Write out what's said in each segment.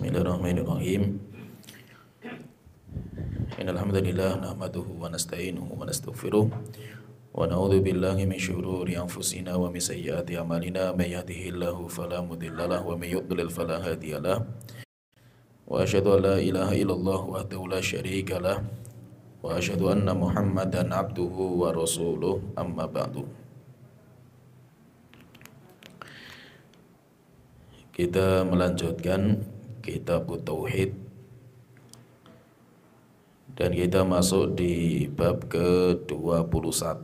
Bismillahirrahmanirrahim. Innal hamdalillah nahmaduhu wa nasta'inuhu wa nastaghfiruh wa na'udzu billahi min syururi anfusina wa min sayyiati a'malina may yahdihillahu fala mudhillalah wa may yudlil fala hadiyalah. Wa asyhadu an la ilaha illallah wahdahu la syarikalah wa asyhadu anna Muhammadan abduhu wa rasuluh amma ba'du. Kita melanjutkan kitab Tauhid dan kita masuk di bab ke-21.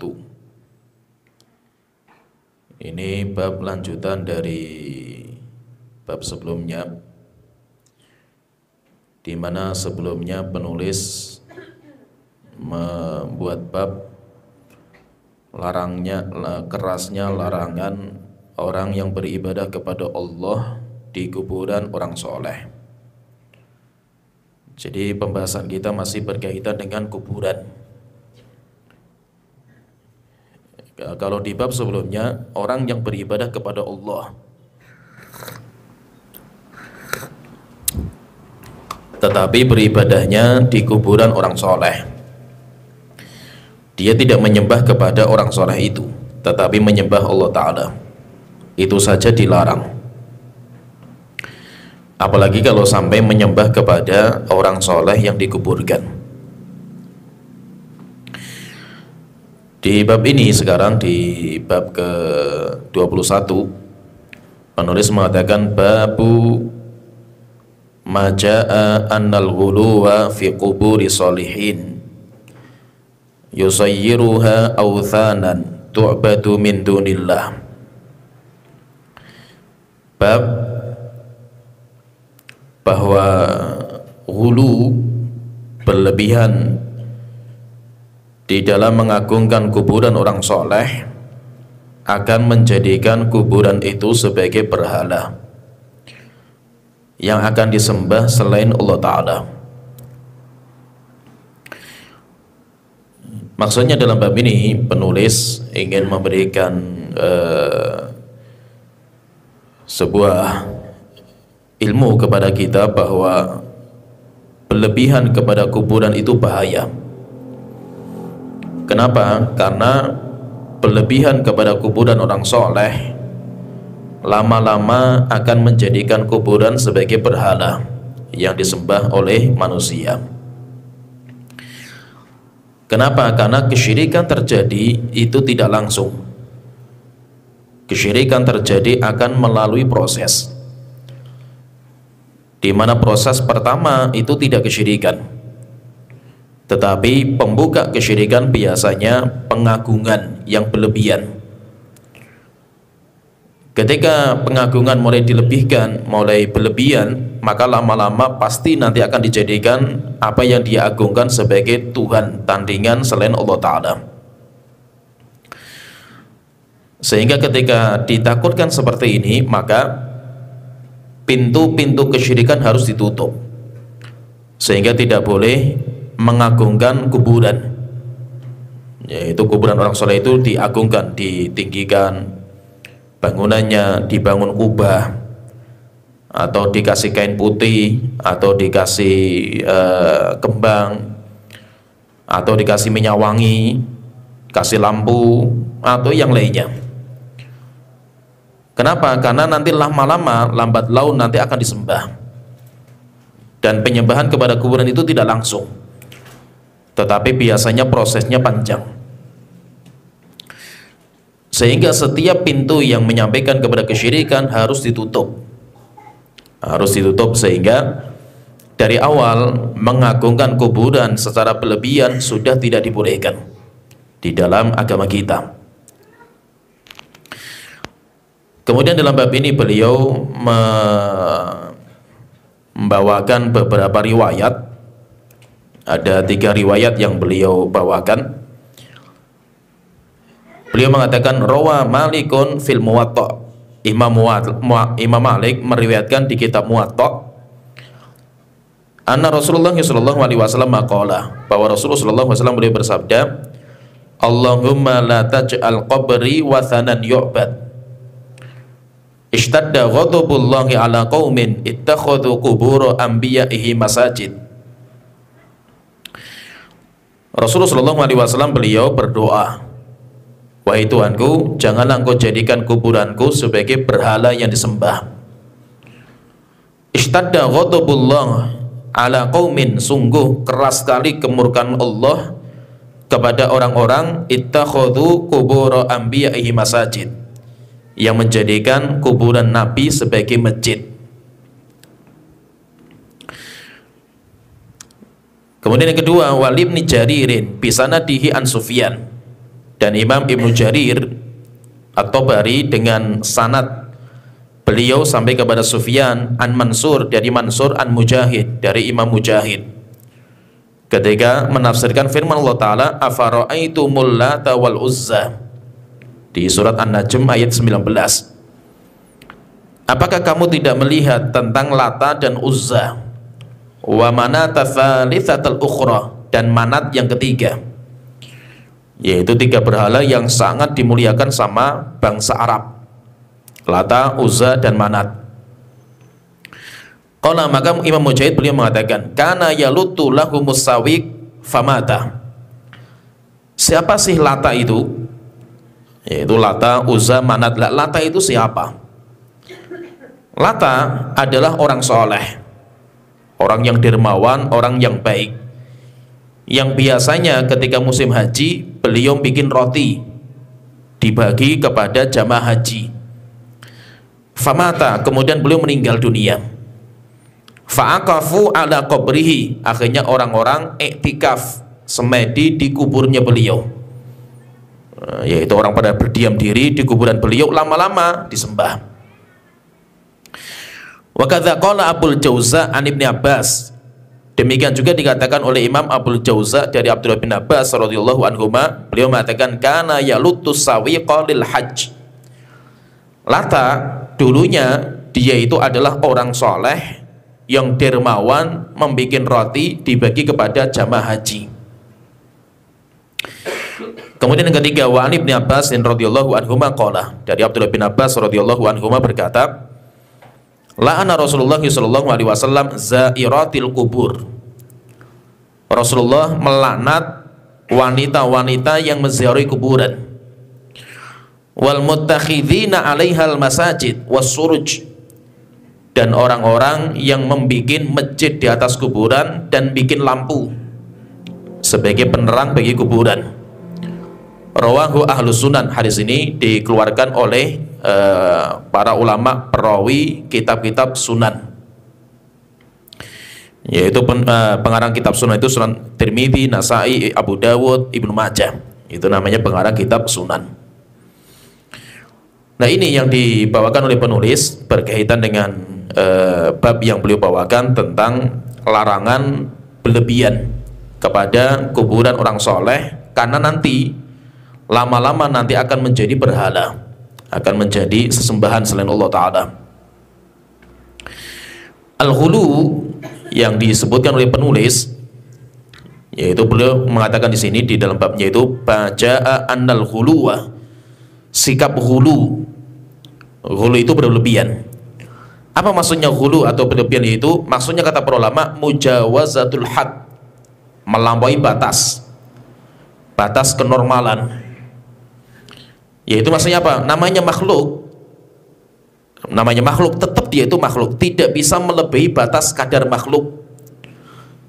Ini bab lanjutan dari bab sebelumnya, di mana sebelumnya penulis membuat bab kerasnya larangan orang yang beribadah kepada Allah di kuburan orang soleh. Jadi pembahasan kita masih berkaitan dengan kuburan. Kalau di bab sebelumnya, orang yang beribadah kepada Allah tetapi beribadahnya di kuburan orang soleh, dia tidak menyembah kepada orang soleh itu, tetapi menyembah Allah Ta'ala, itu saja dilarang. Apalagi kalau sampai menyembah kepada orang soleh yang dikuburkan. Di bab ini sekarang, di bab ke-21, penulis mengatakan babu maja'a annal ghuluwa fi quburi solihin yusayyiruha awthanan tu'badu min dunillah. Bab bahwa ghulu, berlebihan di dalam mengagungkan kuburan orang soleh, akan menjadikan kuburan itu sebagai berhala yang akan disembah selain Allah Ta'ala. Maksudnya dalam bab ini penulis ingin memberikan sebuah ilmu kepada kita bahwa berlebihan kepada kuburan itu bahaya. Kenapa? Karena berlebihan kepada kuburan orang soleh lama-lama akan menjadikan kuburan sebagai berhala yang disembah oleh manusia. Kenapa? Karena kesyirikan terjadi itu tidak langsung. Kesyirikan terjadi akan melalui proses, di mana proses pertama itu tidak kesyirikan, tetapi pembuka kesyirikan biasanya pengagungan yang berlebihan. Ketika pengagungan mulai dilebihkan, mulai berlebihan, maka lama-lama pasti nanti akan dijadikan apa yang dia agungkan sebagai Tuhan, tandingan selain Allah Ta'ala. Sehingga ketika ditakutkan seperti ini, maka pintu-pintu kesyirikan harus ditutup, sehingga tidak boleh mengagungkan kuburan, yaitu kuburan orang soleh itu diagungkan, ditinggikan, bangunannya dibangun kubah, atau dikasih kain putih, atau dikasih kembang, atau dikasih minyak wangi, kasih lampu, atau yang lainnya. Kenapa? Karena nanti lama-lama, lambat laun nanti akan disembah. Dan penyembahan kepada kuburan itu tidak langsung, tetapi biasanya prosesnya panjang. Sehingga setiap pintu yang menyampaikan kepada kesyirikan harus ditutup. Harus ditutup, sehingga dari awal mengagungkan kuburan secara berlebihan sudah tidak dibolehkan di dalam agama kita. Kemudian dalam bab ini beliau membawakan beberapa riwayat. Ada 3 riwayat yang beliau bawakan. Beliau mengatakan rawa Malikun fil Muwatta. Imam Malik meriwayatkan di kitab Muwatta, anna Rasulullah sallallahu alaihi wasallam maqala, bahwa Rasulullah sallallahu alaihi wasallam beliau bersabda, Allahumma la taj'al qabri wathanan yu'bad. Ishtadda ghadabullahi ala qaumin ittakhadhu qubur anbiya'ihi masajid. Rasulullah sallallahu alaihi wasallam beliau berdoa, wahai Tuhanku, janganlah engkau jadikan kuburanku sebagai berhala yang disembah. Ishtadda ghadabullah ala qaumin, sungguh keras sekali kemurkaan Allah kepada orang-orang ittakhadhu qubur anbiya'ihi masajid, yang menjadikan kuburan Nabi sebagai masjid. Kemudian yang kedua, Walid bin Jaririn bisanadihi an Sufyan, dan Imam Ibnu Jarir At-Tabari dengan sanad beliau sampai kepada Sufyan an Mansur, dari Mansur an Mujahid, dari Imam Mujahid, ketika menafsirkan firman Allah Ta'ala, afara'aitumul Lata wal Uzza, di surat An-Najm ayat 19. Apakah kamu tidak melihat tentang Lata dan Uzza, wa manata tsalitsatal ukhra, dan Manat yang ketiga, yaitu tiga berhala yang sangat dimuliakan sama bangsa Arab, Lata, Uzza, dan Manat. Qala, maka Imam Mujahid beliau mengatakan, kana yalutu lahumus sawiq famata. Siapa sih Lata itu? Yaitu Lata, Uzza, Manat. Lata itu siapa? Lata adalah orang soleh, orang yang dermawan, orang yang baik, yang biasanya ketika musim haji beliau bikin roti dibagi kepada jamaah haji. Famata, kemudian beliau meninggal dunia. Fa'akafu ala qabrihi, akhirnya orang-orang iktikaf semedi di kuburnya beliau, yaitu orang pada berdiam diri di kuburan beliau, lama-lama disembah. Wa kadza qala Abul Jauza an Ibnu Abbas, demikian juga dikatakan oleh Imam Abul Jauza dari Abdullah bin Abbas radhiyallahu anhuma, beliau mengatakan kana yalutus sawiqa lil hajj. Lata dulunya dia itu adalah orang soleh yang dermawan, membikin roti dibagi kepada jamaah haji. Kemudian yang ketiga, wa Ibnu Abbas radhiyallahu anhuma qala, dari Abdullah bin Abbas radhiyallahu anhuma berkata, la'ana Rasulullah sallallahu alaihi wasallam zairatil kubur. Rasulullah melaknat wanita-wanita yang menziarahi kuburan, wal muttakhidina 'alaihal masajid was suruj, dan orang-orang yang membikin masjid di atas kuburan dan bikin lampu sebagai penerang bagi kuburan. Rawahu Ahlus Sunan, hadis ini dikeluarkan oleh para ulama perawi kitab-kitab sunan, yaitu pengarang kitab sunan itu Sunan Tirmidzi, Nasai, Abu Dawud, Ibnu Majah, itu namanya pengarang kitab sunan. Nah, ini yang dibawakan oleh penulis berkaitan dengan bab yang beliau bawakan tentang larangan berlebihan kepada kuburan orang soleh, karena nanti lama-lama nanti akan menjadi berhala, akan menjadi sesembahan selain Allah Ta'ala. Al-ghulu yang disebutkan oleh penulis, yaitu beliau mengatakan di sini di dalam babnya itu, baja'a annal ghuluwa, sikap ghulu. Ghulu itu berlebihan. Apa maksudnya ghulu atau berlebihan? Itu maksudnya, kata para ulama, mujawazatul had, melampaui batas, batas kenormalan. Yaitu maksudnya apa? Namanya makhluk tetap dia itu makhluk, tidak bisa melebihi batas kadar makhluk.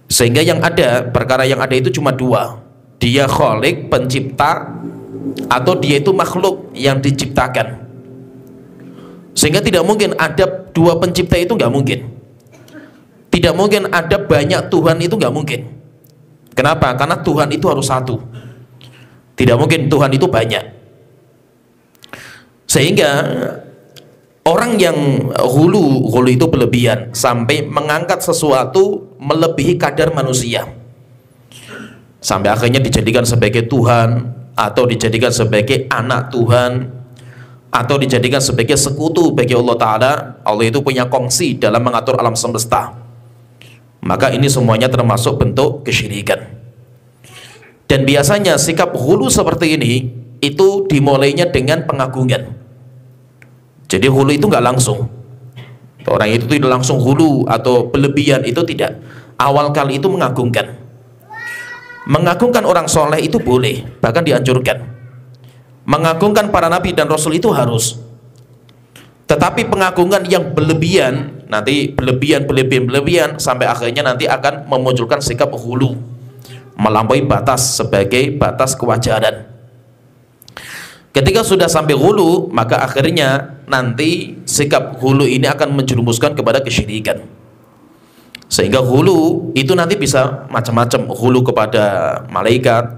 Sehingga yang ada, perkara yang ada itu cuma dua, dia khalik, pencipta, atau dia itu makhluk yang diciptakan. Sehingga tidak mungkin ada dua pencipta, itu nggak mungkin. Tidak mungkin ada banyak Tuhan, itu nggak mungkin. Kenapa? Karena Tuhan itu harus satu, tidak mungkin Tuhan itu banyak. Sehingga orang yang ghulu itu berlebihan sampai mengangkat sesuatu melebihi kadar manusia, sampai akhirnya dijadikan sebagai Tuhan, atau dijadikan sebagai anak Tuhan, atau dijadikan sebagai sekutu bagi Allah Ta'ala. Allah itu punya kongsi dalam mengatur alam semesta. Maka ini semuanya termasuk bentuk kesyirikan. Dan biasanya sikap ghulu seperti ini itu dimulainya dengan pengagungan. Jadi hulu itu nggak langsung. Orang itu tidak langsung hulu atau berlebihan, itu tidak. Awal kali itu mengagungkan. Mengagungkan orang soleh itu boleh, bahkan dianjurkan. Mengagungkan para nabi dan rasul itu harus. Tetapi pengagungan yang berlebihan, nanti berlebihan sampai akhirnya nanti akan memunculkan sikap hulu, melampaui batas sebagai batas kewajaran. Ketika sudah sampai hulu, maka akhirnya nanti sikap hulu ini akan menjerumuskan kepada kesyirikan. Sehingga hulu itu nanti bisa macam-macam. Hulu kepada malaikat,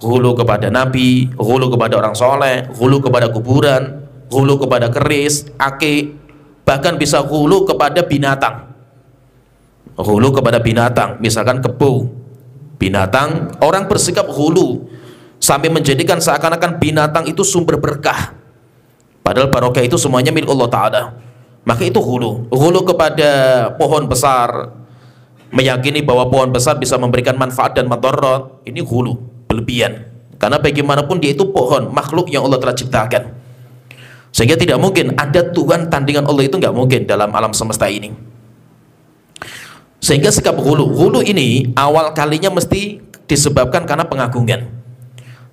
hulu kepada nabi, hulu kepada orang soleh, hulu kepada kuburan, hulu kepada keris, akik, bahkan bisa hulu kepada binatang. Hulu kepada binatang, misalkan kebo, binatang, orang bersikap hulu sampai menjadikan seakan-akan binatang itu sumber berkah, padahal barokah itu semuanya milik Allah Ta'ala. Maka itu hulu. Hulu kepada pohon besar, meyakini bahwa pohon besar bisa memberikan manfaat dan madarat, ini hulu, berlebihan. Karena bagaimanapun dia itu pohon, makhluk yang Allah telah ciptakan, sehingga tidak mungkin ada Tuhan tandingan Allah, itu nggak mungkin dalam alam semesta ini. Sehingga sikap hulu ini awal kalinya mesti disebabkan karena pengagungan.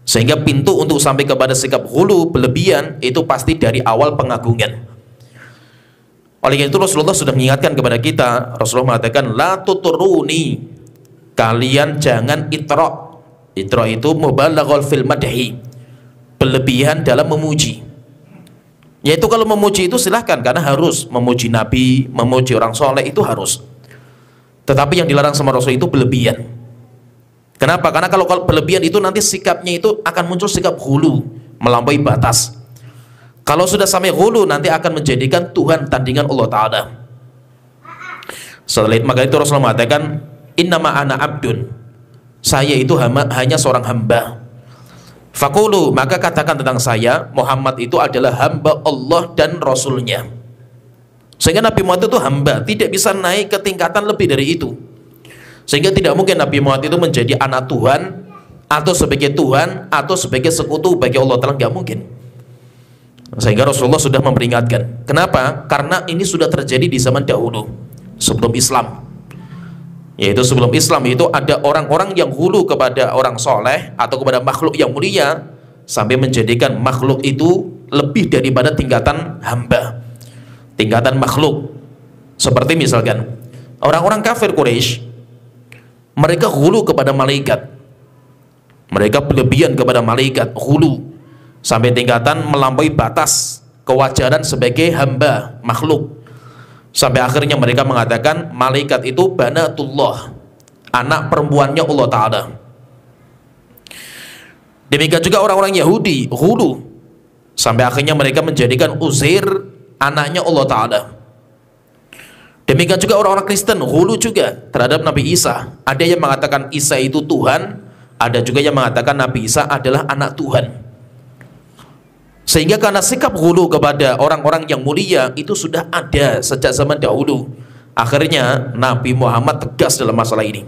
Sehingga pintu untuk sampai kepada sikap hulu berlebihan itu pasti dari awal pengagungan. Oleh itu Rasulullah sudah mengingatkan kepada kita. Rasulullah mengatakan, la tuturuni, kalian jangan itra. Itra itu mubalaghah fil madhi, berlebihan dalam memuji. Yaitu kalau memuji itu silahkan, karena harus memuji nabi, memuji orang soleh itu harus. Tetapi yang dilarang sama Rasul itu berlebihan. Kenapa? Karena kalau berlebihan itu nanti sikapnya itu akan muncul sikap hulu, melampaui batas. Kalau sudah sampai hulu, nanti akan menjadikan Tuhan tandingan Allah Ta'ala. Setelah itu, maka itu Rasulullah mengatakan, innama ana abdun, saya itu hanya seorang hamba. Faqulu, maka katakan tentang saya, Muhammad itu adalah hamba Allah dan Rasulnya. Sehingga Nabi Muhammad itu hamba, tidak bisa naik ke tingkatan lebih dari itu. Sehingga tidak mungkin Nabi Muhammad itu menjadi anak Tuhan, atau sebagai Tuhan, atau sebagai sekutu bagi Allah Ta'ala, nggak mungkin. Sehingga Rasulullah sudah memperingatkan. Kenapa? Karena ini sudah terjadi di zaman dahulu, sebelum Islam. Yaitu sebelum Islam itu ada orang-orang yang hulu kepada orang soleh atau kepada makhluk yang mulia, sampai menjadikan makhluk itu lebih daripada tingkatan hamba, tingkatan makhluk. Seperti misalkan orang-orang kafir Quraisy, mereka hulu kepada malaikat, mereka berlebihan kepada malaikat, hulu sampai tingkatan melampaui batas kewajaran sebagai hamba makhluk, sampai akhirnya mereka mengatakan malaikat itu banatullah, anak perempuannya Allah Ta'ala. Demikian juga orang-orang Yahudi hulu, sampai akhirnya mereka menjadikan Uzair anaknya Allah Ta'ala. Demikian juga orang-orang Kristen hulu juga terhadap Nabi Isa. Ada yang mengatakan Isa itu Tuhan, ada juga yang mengatakan Nabi Isa adalah anak Tuhan. Sehingga karena sikap hulu kepada orang-orang yang mulia itu sudah ada sejak zaman dahulu. Akhirnya Nabi Muhammad tegas dalam masalah ini.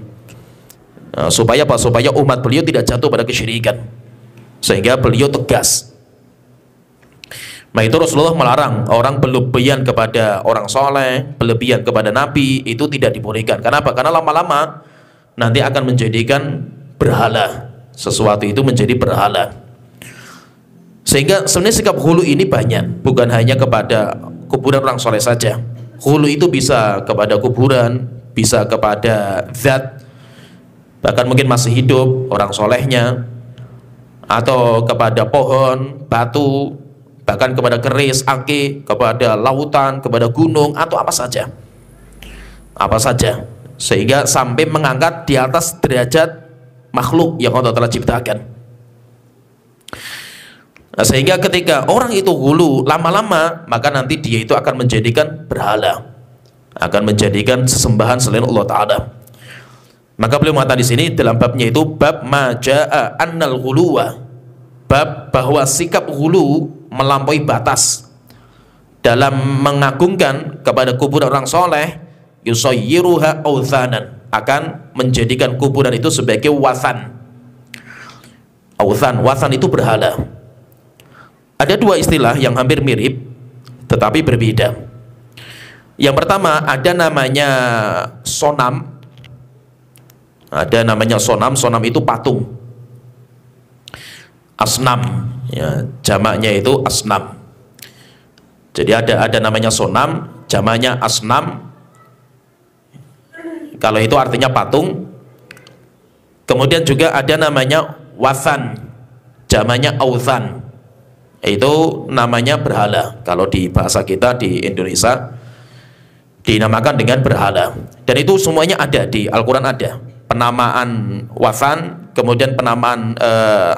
Supaya apa? Supaya umat beliau tidak jatuh pada kesyirikan. Sehingga beliau tegas. Nah itu Rasulullah melarang orang berlebihan kepada orang soleh, berlebihan kepada nabi, itu tidak dibolehkan. Kenapa? Karena lama-lama nanti akan menjadikan berhala, sesuatu itu menjadi berhala. Sehingga sebenarnya sikap hulu ini banyak, bukan hanya kepada kuburan orang soleh saja. Hulu itu bisa kepada kuburan, bisa kepada zat, bahkan mungkin masih hidup orang solehnya, atau kepada pohon, batu, bahkan kepada keris, akik, kepada lautan, kepada gunung, atau apa saja, sehingga sampai mengangkat di atas derajat makhluk yang Allah telah ciptakan. Nah, sehingga ketika orang itu hulu lama-lama, maka nanti dia itu akan menjadikan berhala, akan menjadikan sesembahan selain Allah Ta'ala. Maka beliau mengatakan di sini dalam babnya itu bab majaa annal ghuluwa, bab bahwa sikap hulu melampaui batas dalam mengagungkan kepada kuburan orang soleh, yusayyiruha authanan, akan menjadikan kuburan itu sebagai wathan. Wathan itu berhala. Ada dua istilah yang hampir mirip, tetapi berbeda. Yang pertama ada namanya sonam. Ada namanya sonam. Sonam itu patung. Asnam, ya, jamaknya itu asnam. Jadi ada namanya sonam, jamaknya asnam. Kalau itu artinya patung. Kemudian juga ada namanya wathan, jamaknya authan. Itu namanya berhala. Kalau di bahasa kita di Indonesia dinamakan dengan berhala. Dan itu semuanya ada di Al-Quran, ada penamaan wathan, kemudian penamaan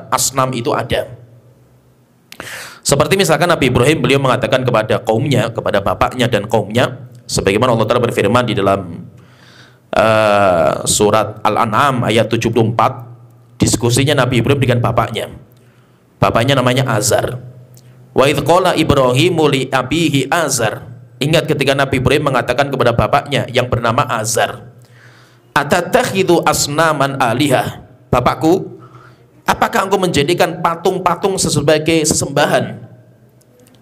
asnam itu ada. Seperti misalkan Nabi Ibrahim, beliau mengatakan kepada kaumnya, kepada bapaknya dan kaumnya, sebagaimana Allah Ta'ala berfirman di dalam surat Al-An'am ayat 74, diskusinya Nabi Ibrahim dengan bapaknya. Bapaknya namanya Azar. Wa idh qala Ibrahimu li abihi Azar. Ingat ketika Nabi Ibrahim mengatakan kepada bapaknya yang bernama Azar, atattakhidhu asnaman alihah. Bapakku, apakah engkau menjadikan patung-patung sebagai sesembahan?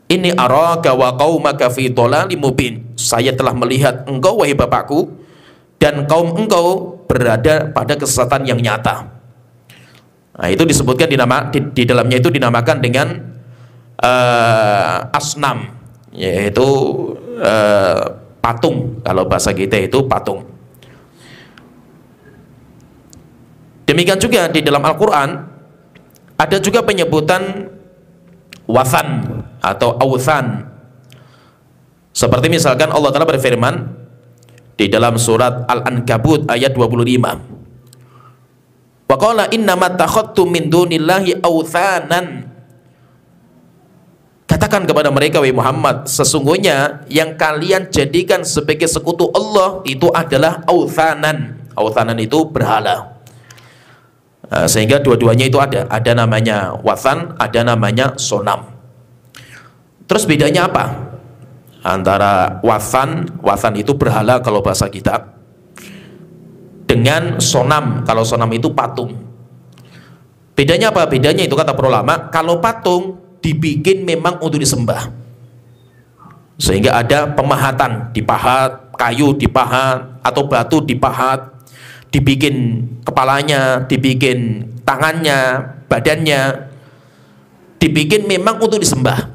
Ini araka wa qaumaka fi dhalalim mubin. Saya telah melihat engkau wahai bapakku dan kaum engkau berada pada kesesatan yang nyata. Nah, itu disebutkan di dalamnya itu dinamakan dengan asnam, yaitu patung. Kalau bahasa kita itu patung. Demikian juga di dalam Al-Quran ada juga penyebutan wathan atau authan. Seperti misalkan Allah Ta'ala berfirman di dalam surat Al-Ankabut ayat 25. Wa qala innama takhadtum min dunillahi authanan. Katakan kepada mereka, wahai Muhammad, sesungguhnya yang kalian jadikan sebagai sekutu Allah itu adalah authanan. Authanan itu berhala. Sehingga dua-duanya itu ada namanya wathan, ada namanya sonam. Terus bedanya apa antara wathan itu berhala kalau bahasa kita, dengan sonam, kalau sonam itu patung? Bedanya apa? Bedanya itu kata para ulama, kalau patung dibikin memang untuk disembah, sehingga ada pemahatan, dipahat, kayu dipahat atau batu dipahat, dibikin kepalanya, dibikin tangannya, badannya, dibikin memang untuk disembah,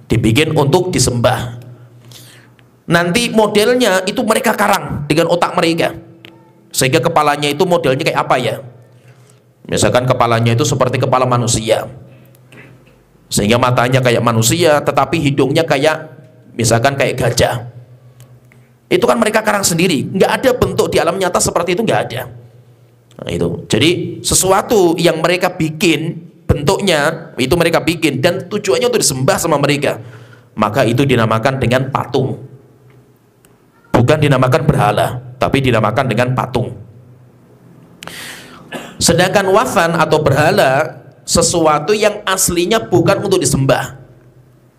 dibikin untuk disembah. Nanti modelnya itu mereka karang dengan otak mereka, sehingga kepalanya itu modelnya kayak apa ya, misalkan kepalanya itu seperti kepala manusia, sehingga matanya kayak manusia tetapi hidungnya kayak misalkan kayak gajah. Itu kan mereka karang sendiri, nggak ada bentuk di alam nyata seperti itu, nggak ada. Nah, itu jadi sesuatu yang mereka bikin, bentuknya itu mereka bikin dan tujuannya untuk disembah sama mereka, maka itu dinamakan dengan patung, bukan dinamakan berhala, tapi dinamakan dengan patung. Sedangkan wathan atau berhala sesuatu yang aslinya bukan untuk disembah,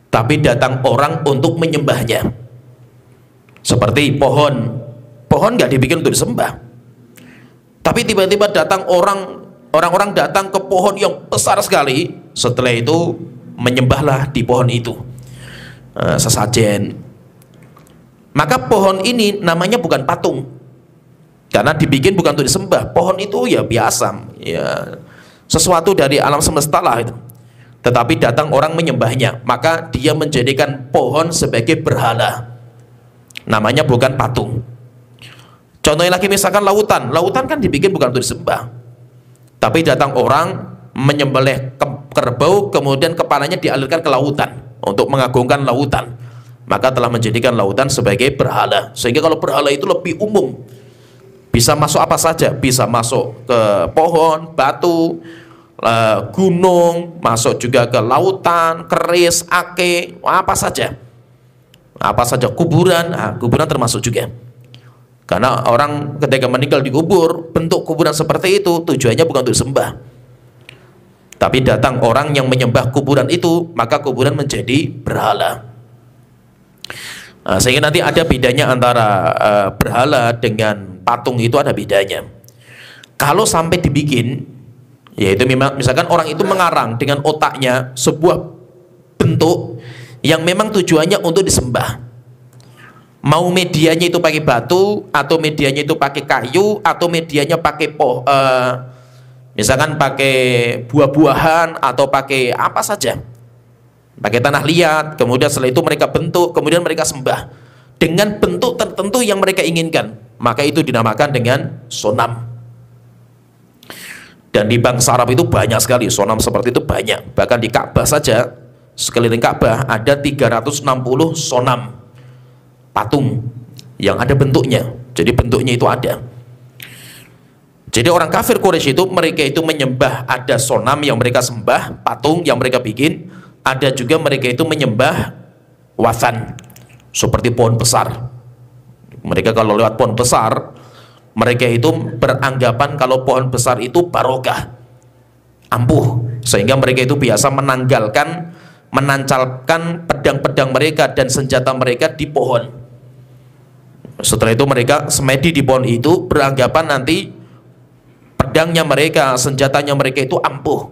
tapi datang orang untuk menyembahnya. Seperti pohon nggak dibikin untuk disembah, tapi tiba-tiba datang orang-orang datang ke pohon yang besar sekali, setelah itu menyembahlah di pohon itu sesajen. Maka pohon ini namanya bukan patung, karena dibikin bukan untuk disembah. Pohon itu ya biasa, ya sesuatu dari alam semesta lah itu. Tetapi datang orang menyembahnya, maka dia menjadikan pohon sebagai berhala. Namanya bukan patung. Contohnya lagi misalkan lautan kan dibikin bukan untuk disembah, tapi datang orang menyembelih kerbau, kemudian kepalanya dialirkan ke lautan untuk mengagungkan lautan, maka telah menjadikan lautan sebagai berhala. Sehingga kalau berhala itu lebih umum, bisa masuk apa saja, bisa masuk ke pohon, batu, gunung, masuk juga ke lautan, keris, ake, apa saja, kuburan. Kuburan termasuk juga, karena orang ketika meninggal dikubur, bentuk kuburan seperti itu tujuannya bukan untuk disembah, tapi datang orang yang menyembah kuburan itu, maka kuburan menjadi berhala. Sehingga nanti ada bedanya antara berhala dengan patung, itu ada bedanya. Kalau sampai dibikin, yaitu misalkan orang itu mengarang dengan otaknya sebuah bentuk yang memang tujuannya untuk disembah. Mau medianya itu pakai batu, atau medianya itu pakai kayu, atau medianya pakai misalkan pakai buah-buahan, atau pakai apa saja, pakai tanah liat, kemudian setelah itu mereka bentuk, kemudian mereka sembah dengan bentuk tertentu yang mereka inginkan, maka itu dinamakan dengan sonam. Dan di bangsa Arab itu banyak sekali sonam seperti itu, banyak. Bahkan di Ka'bah saja, sekeliling Ka'bah ada 360 sonam, patung yang ada bentuknya. Jadi bentuknya itu ada. Jadi orang kafir Quraisy itu, mereka itu menyembah, ada sonam yang mereka sembah, patung yang mereka bikin. Ada juga mereka itu menyembah wathan, seperti pohon besar. Mereka kalau lewat pohon besar, mereka itu beranggapan kalau pohon besar itu barokah, ampuh, sehingga mereka itu biasa menancalkan pedang-pedang mereka dan senjata mereka di pohon. Setelah itu mereka semedi di pohon itu, beranggapan nanti pedangnya mereka, senjatanya mereka itu ampuh,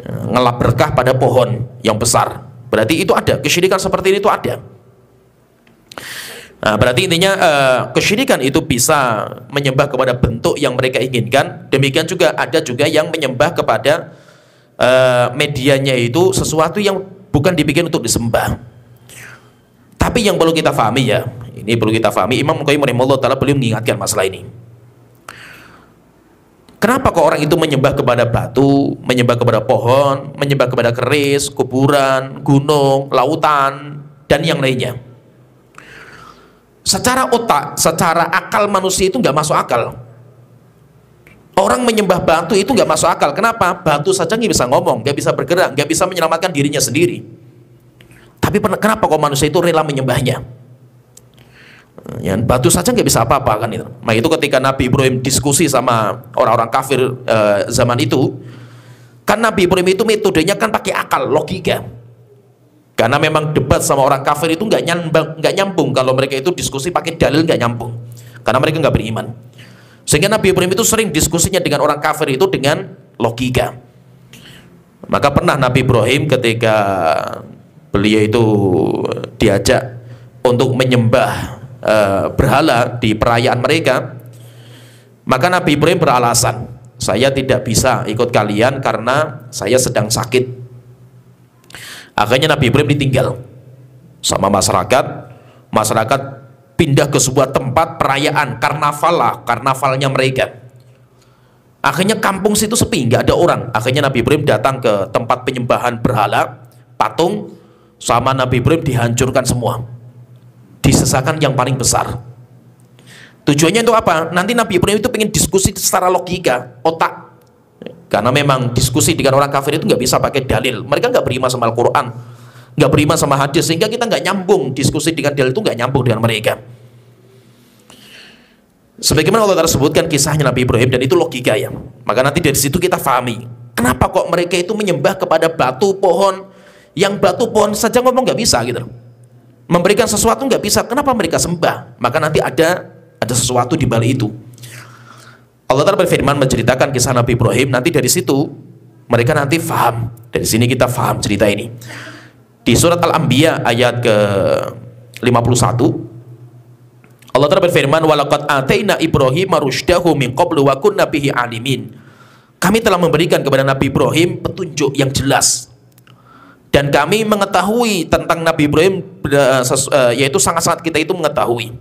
ngelap berkah pada pohon yang besar. Berarti itu ada, kesyirikan seperti ini itu ada. Nah, berarti intinya kesyirikan itu bisa menyembah kepada bentuk yang mereka inginkan. Demikian juga ada juga yang menyembah kepada medianya itu sesuatu yang bukan dibikin untuk disembah. Tapi yang perlu kita pahami ya, ini perlu kita pahami, Imam Qayyim rahimahullah ta'ala beliau mengingatkan masalah ini. Kenapa kok orang itu menyembah kepada batu, menyembah kepada pohon, menyembah kepada keris, kuburan, gunung, lautan, dan yang lainnya? Secara otak, secara akal manusia itu nggak masuk akal. Orang menyembah batu itu nggak masuk akal. Kenapa? Batu saja nggak bisa ngomong, nggak bisa bergerak, nggak bisa menyelamatkan dirinya sendiri. Tapi kenapa kok manusia itu rela menyembahnya? Ya, batu saja nggak bisa apa-apa kan itu. Nah itu ketika Nabi Ibrahim diskusi sama orang-orang kafir zaman itu, kan Nabi Ibrahim itu metodenya kan pakai akal, logika. Karena memang debat sama orang kafir itu nggak nyambung. Kalau mereka itu diskusi pakai dalil nggak nyambung, karena mereka nggak beriman. Sehingga Nabi Ibrahim itu sering diskusinya dengan orang kafir itu dengan logika. Maka pernah Nabi Ibrahim ketika beliau itu diajak untuk menyembah berhala di perayaan mereka, maka Nabi Ibrahim beralasan, saya tidak bisa ikut kalian karena saya sedang sakit. Akhirnya Nabi Ibrahim ditinggal sama masyarakat pindah ke sebuah tempat perayaan karnavalnya mereka. Akhirnya kampung situ sepi, nggak ada orang. Akhirnya Nabi Ibrahim datang ke tempat penyembahan berhala, patung, sama Nabi Ibrahim dihancurkan semua, disisakan yang paling besar. Tujuannya untuk apa? Nanti Nabi Ibrahim itu pengen diskusi secara logika, otak. Karena memang diskusi dengan orang kafir itu nggak bisa pakai dalil. Mereka nggak beriman sama Al-Quran, nggak beriman sama hadis, sehingga kita nggak nyambung. Diskusi dengan dalil itu nggak nyambung dengan mereka. Sebagaimana Allah tersebutkan kisahnya Nabi Ibrahim, dan itu logika ya. Maka nanti dari situ kita fahami kenapa kok mereka itu menyembah kepada batu, pohon, yang batu pohon saja ngomong nggak bisa gitu, memberikan sesuatu nggak bisa, kenapa mereka sembah? Maka nanti ada sesuatu di balik itu. Allah Ta'ala berfirman menceritakan kisah Nabi Ibrahim, nanti dari situ mereka nanti faham. Dari sini kita faham cerita ini. Di surat Al-Anbiya ayat ke-51, Allah Ta'ala berfirman, walaqad ataina Ibrahim rusydahu min qablu wa kunna bihi alimin. Kami telah memberikan kepada Nabi Ibrahim petunjuk yang jelas, dan kami mengetahui tentang Nabi Ibrahim, yaitu sangat-sangat kita itu mengetahui.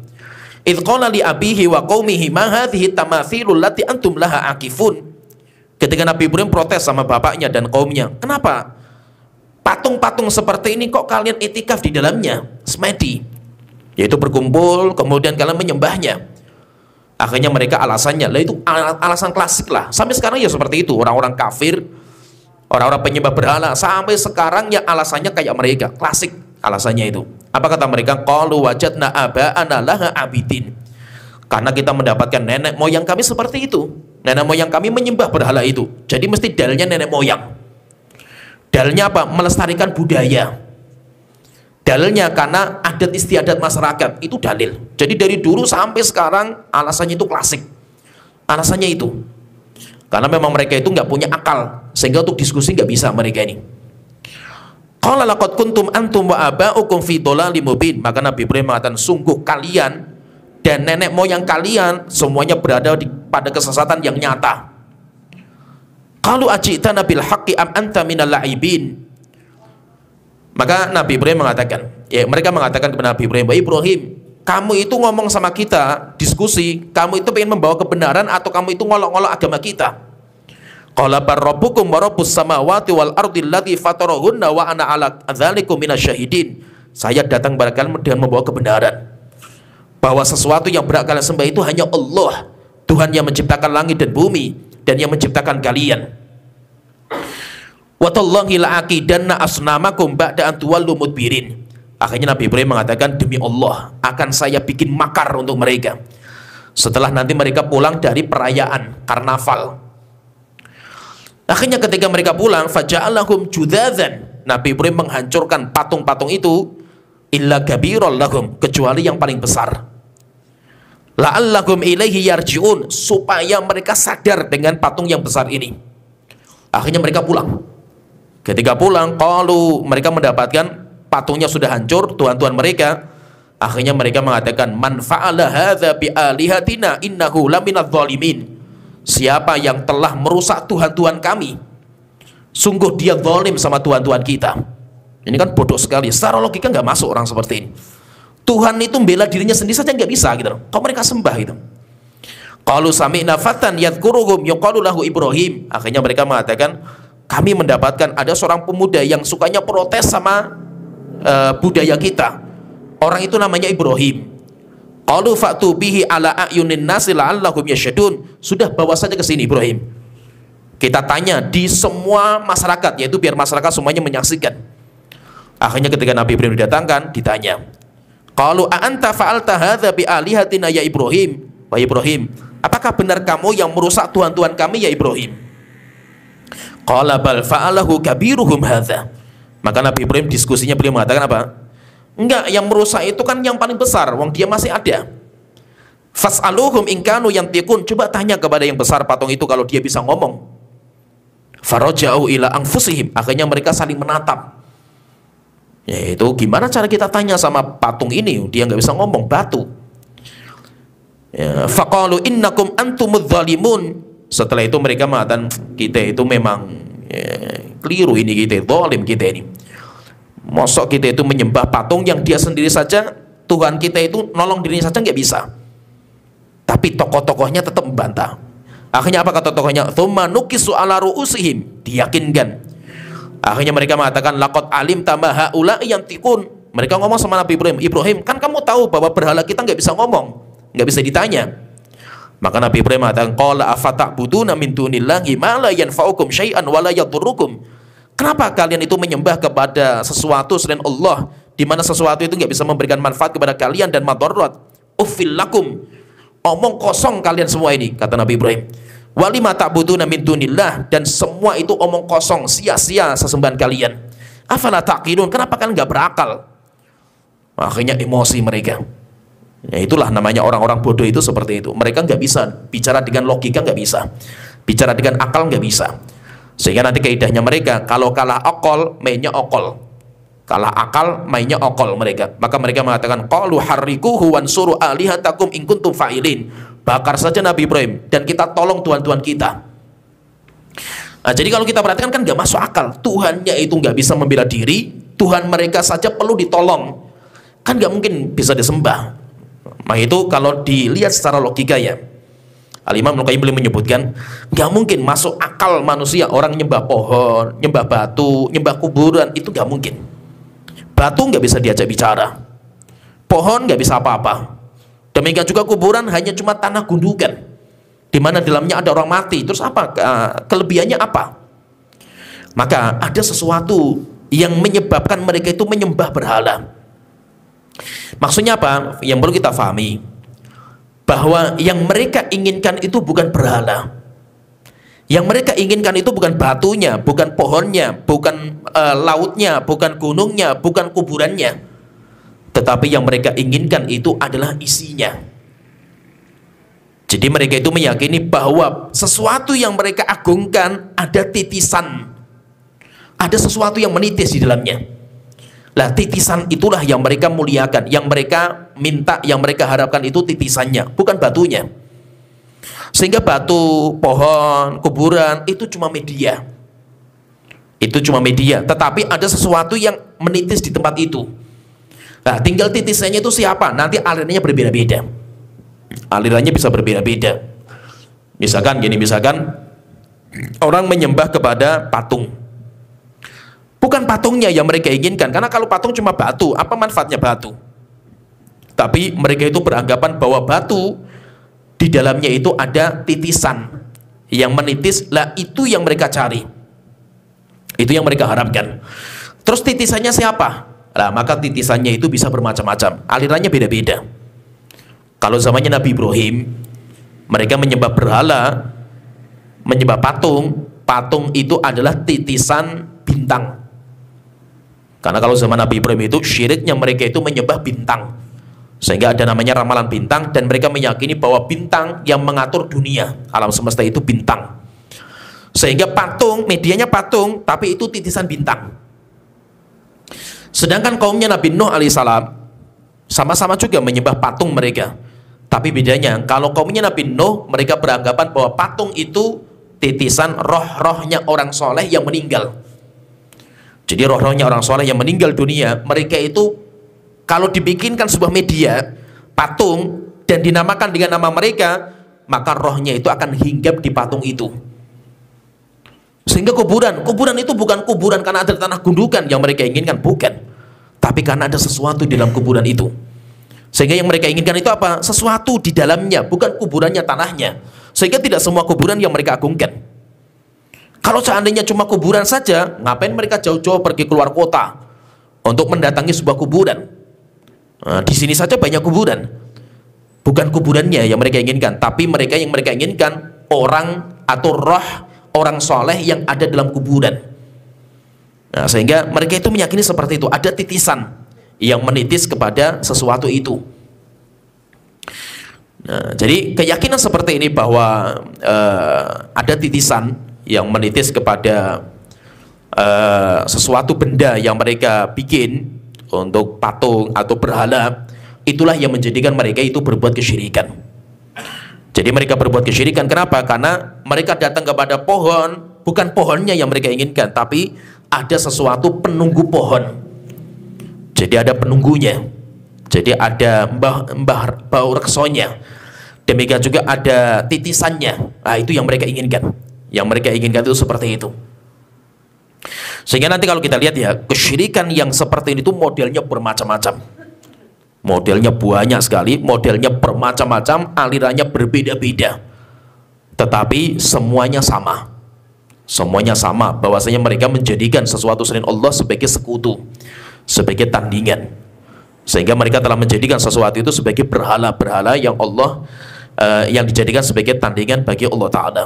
Idh qala li abihi wa qaumihi ma hadhihi tamathilul lati antum laha akifun. Ketika Nabi Ibrahim protes sama bapaknya dan kaumnya, kenapa patung-patung seperti ini kok kalian itikaf di dalamnya, semedi, yaitu berkumpul kemudian kalian menyembahnya? Akhirnya mereka alasannya, lah itu alasan klasik lah, sampai sekarang ya seperti itu. Orang-orang kafir, orang-orang penyembah berhala sampai sekarang ya alasannya kayak mereka, klasik alasannya itu. Apa kata mereka? Qalu wajadna aba'ana laha abidin. Karena kita mendapatkan nenek moyang kami seperti itu. Nenek moyang kami menyembah berhala itu. Jadi mesti dalilnya nenek moyang. Dalilnya apa? Melestarikan budaya. Dalilnya karena adat istiadat masyarakat, itu dalil. Jadi dari dulu sampai sekarang alasannya itu klasik. Alasannya itu karena memang mereka itu nggak punya akal, sehingga untuk diskusi nggak bisa mereka ini. Qala laqad kuntum antum wa aba'ukum fi dhalalim mubin. Maka Nabi Ibrahim mengatakan, sungguh kalian dan nenek moyang kalian semuanya berada pada kesesatan yang nyata. Qalu ajitana bil haqqi am anta minal la'ibin. Maka Nabi Ibrahim mengatakan, ya, mereka mengatakan kepada Nabi Ibrahim, Ibrahim, kamu itu ngomong sama kita, diskusi, kamu itu ingin membawa kebenaran atau kamu itu ngolok-ngolok agama kita? Qala bar rabbukum wa rabbus samawati wal ardi allati fatarahunna wa ana ala dzalikum minasyahidin. Saya datang kepada kalian dengan membawa kebenaran bahwa sesuatu yang berhak kalian sembah itu hanya Allah, Tuhan yang menciptakan langit dan bumi dan yang menciptakan kalian. Wa tallahi la'aqidanna asnamakum ba'da an tuwallu mudbirin. Akhirnya Nabi Ibrahim mengatakan, demi Allah akan saya bikin makar untuk mereka setelah nanti mereka pulang dari perayaan karnaval. Akhirnya ketika mereka pulang, faja'alahum judadzan, Nabi Ibrahim menghancurkan patung-patung itu, illa kabiral lahum, kecuali yang paling besar. La'allahum ilaihi yarji'un, supaya mereka sadar dengan patung yang besar ini. Akhirnya mereka pulang. Ketika pulang, qalu, mereka mendapatkan patungnya sudah hancur, tuhan-tuhan mereka. Akhirnya mereka mengatakan, man fa'ala hadza bi alihatina innahu laminadz zalimin. Siapa yang telah merusak Tuhan-Tuhan kami, sungguh dia zalim sama Tuhan-Tuhan kita. Ini kan bodoh sekali, secara logika nggak masuk orang seperti ini. Tuhan itu membela dirinya sendiri saja nggak bisa gitu. Kok mereka sembah gitu? Qalu sami'na fatan yadhkuruhum yuqalu lahu Ibrahim. Akhirnya mereka mengatakan, kami mendapatkan ada seorang pemuda yang sukanya protes sama budaya kita. Orang itu namanya Ibrahim. Qalu fa'tu bihi ala a'yunin nasi la'allahum yasyadun. Sudah, bawa saja ke sini Ibrahim. Kita tanya di semua masyarakat, yaitu biar masyarakat semuanya menyaksikan. Akhirnya ketika Nabi Ibrahim didatangkan, ditanya, qalu a'anta fa'alta hadza bi alihatina ya Ibrahim. Wahai Ibrahim, apakah benar kamu yang merusak Tuhan-Tuhan kami ya Ibrahim? Qala bal fa'alahu kabiruhum hadza. Maka Nabi Ibrahim diskusinya, beliau mengatakan apa? Enggak, yang merusak itu kan yang paling besar, wong dia masih ada. Fas'aluhum in kanu yantiqun, coba tanya kepada yang besar patung itu kalau dia bisa ngomong. Faraja'u ila anfusihim, akhirnya mereka saling menatap. Yaitu gimana cara kita tanya sama patung ini, dia nggak bisa ngomong, batu. Ya, faqalu innakum antumudz zalimun. Setelah itu mereka mengatakan, kita itu memang keliru ini, kita zalim kita ini. Mosok kita itu menyembah patung yang dia sendiri saja, Tuhan kita itu nolong dirinya saja nggak bisa, tapi tokoh-tokohnya tetap membantah. Akhirnya apa kata tokohnya? Tsumma nukisu ala ru'usihim, diyakinkan. Akhirnya mereka mengatakan, laqad alimta ma haula'i yantiqun. Mereka ngomong sama Nabi Ibrahim, Ibrahim, kan kamu tahu bahwa berhala kita nggak bisa ngomong, nggak bisa ditanya. Maka Nabi Ibrahim mengatakan, qala afata'buduna min dunillahi ma la yanfa'ukum syai'an wa la yadhurrukum. Kenapa kalian itu menyembah kepada sesuatu selain Allah, di mana sesuatu itu nggak bisa memberikan manfaat kepada kalian dan madarat? Uffil lakum, omong kosong kalian semua ini, kata Nabi Ibrahim. Walima ta'buduna min dunillah, dan semua itu omong kosong, sia-sia sesembahan kalian. Afala taqilun, kenapa kalian nggak berakal? Akhirnya emosi mereka. Ya itulah namanya orang-orang bodoh itu seperti itu. Mereka nggak bisa bicara dengan logika, nggak bisa bicara dengan akal, nggak bisa. Sehingga nanti kaidahnya mereka, kalau kalah akal mainnya okol, kalah akal mainnya okol mereka. Maka mereka mengatakan, qalu harrikuhu wansuru alihatakum in kuntum fa'ilin. Bakar saja Nabi Ibrahim dan kita tolong tuhan-tuhan kita. Nah, jadi kalau kita perhatikan kan nggak masuk akal. Tuhannya itu nggak bisa membela diri, Tuhan mereka saja perlu ditolong, kan nggak mungkin bisa disembah. Nah itu kalau dilihat secara logika ya, Al-Imam Ibnu Qayyim beliau menyebutkan, nggak mungkin masuk akal manusia orang nyembah pohon, nyembah batu, nyembah kuburan, itu nggak mungkin. Batu nggak bisa diajak bicara, pohon nggak bisa apa-apa. Demikian juga kuburan hanya cuma tanah gundukan, di mana dalamnya ada orang mati. Terus apa kelebihannya apa? Maka ada sesuatu yang menyebabkan mereka itu menyembah berhala. Maksudnya apa? Yang perlu kita pahami, bahwa yang mereka inginkan itu bukan berhala. Yang mereka inginkan itu bukan batunya, bukan pohonnya, bukan lautnya, bukan gunungnya, bukan kuburannya. Tetapi yang mereka inginkan itu adalah isinya. Jadi mereka itu meyakini bahwa sesuatu yang mereka agungkan ada titisan, ada sesuatu yang menitis di dalamnya. Lah titisan itulah yang mereka muliakan, yang mereka minta, yang mereka harapkan itu titisannya, bukan batunya. Sehingga batu, pohon, kuburan itu cuma media. Itu cuma media, tetapi ada sesuatu yang menitis di tempat itu. Nah, tinggal titisannya itu siapa? Nanti alirannya berbeda-beda. Alirannya bisa berbeda-beda. Misalkan gini, misalkan orang menyembah kepada patung. Bukan patungnya yang mereka inginkan, karena kalau patung cuma batu, apa manfaatnya batu? Tapi mereka itu beranggapan bahwa batu di dalamnya itu ada titisan yang menitis, lah itu yang mereka cari, itu yang mereka harapkan. Terus titisannya siapa? Nah, maka titisannya itu bisa bermacam-macam, alirannya beda-beda. Kalau zamannya Nabi Ibrahim, mereka menyembah berhala, menyembah patung. Patung itu adalah titisan bintang. Karena kalau zaman Nabi Ibrahim itu syiriknya mereka itu menyembah bintang, sehingga ada namanya ramalan bintang, dan mereka meyakini bahwa bintang yang mengatur dunia, alam semesta itu bintang. Sehingga patung, medianya patung, tapi itu titisan bintang. Sedangkan kaumnya Nabi Nuh alaihissalam sama-sama juga menyembah patung mereka. Tapi bedanya, kalau kaumnya Nabi Nuh, mereka beranggapan bahwa patung itu titisan roh-rohnya orang soleh yang meninggal. Jadi roh-rohnya orang soleh yang meninggal dunia, mereka itu kalau dibikinkan sebuah media, patung, dan dinamakan dengan nama mereka, maka rohnya itu akan hinggap di patung itu. Sehingga kuburan itu bukan kuburan karena ada tanah gundukan yang mereka inginkan, bukan. Tapi karena ada sesuatu di dalam kuburan itu. Sehingga yang mereka inginkan itu apa? Sesuatu di dalamnya, bukan kuburannya, tanahnya. Sehingga tidak semua kuburan yang mereka agungkan. Kalau seandainya cuma kuburan saja, ngapain mereka jauh-jauh pergi keluar kota untuk mendatangi sebuah kuburan? Nah, di sini saja banyak kuburan. Bukan kuburannya yang mereka inginkan, tapi mereka yang mereka inginkan orang atau roh orang soleh yang ada dalam kuburan. Nah, sehingga mereka itu meyakini seperti itu, ada titisan yang menitis kepada sesuatu itu. Nah, jadi keyakinan seperti ini bahwa ada titisan yang menitis kepada sesuatu benda yang mereka bikin untuk patung atau berhala, itulah yang menjadikan mereka itu berbuat kesyirikan. Jadi mereka berbuat kesyirikan, kenapa? Karena mereka datang kepada pohon, bukan pohonnya yang mereka inginkan, tapi ada sesuatu penunggu pohon. Jadi ada penunggunya. Jadi ada mbah bau reksonya. Demikian juga ada titisannya. Nah, itu yang mereka inginkan. Yang mereka inginkan itu seperti itu. Sehingga nanti kalau kita lihat ya, kesyirikan yang seperti ini itu modelnya bermacam-macam. Modelnya banyak sekali, modelnya bermacam-macam, alirannya berbeda-beda. Tetapi semuanya sama. Semuanya sama, bahwasanya mereka menjadikan sesuatu selain Allah sebagai sekutu, sebagai tandingan. Sehingga mereka telah menjadikan sesuatu itu sebagai berhala-berhala yang Allah yang dijadikan sebagai tandingan bagi Allah Ta'ala.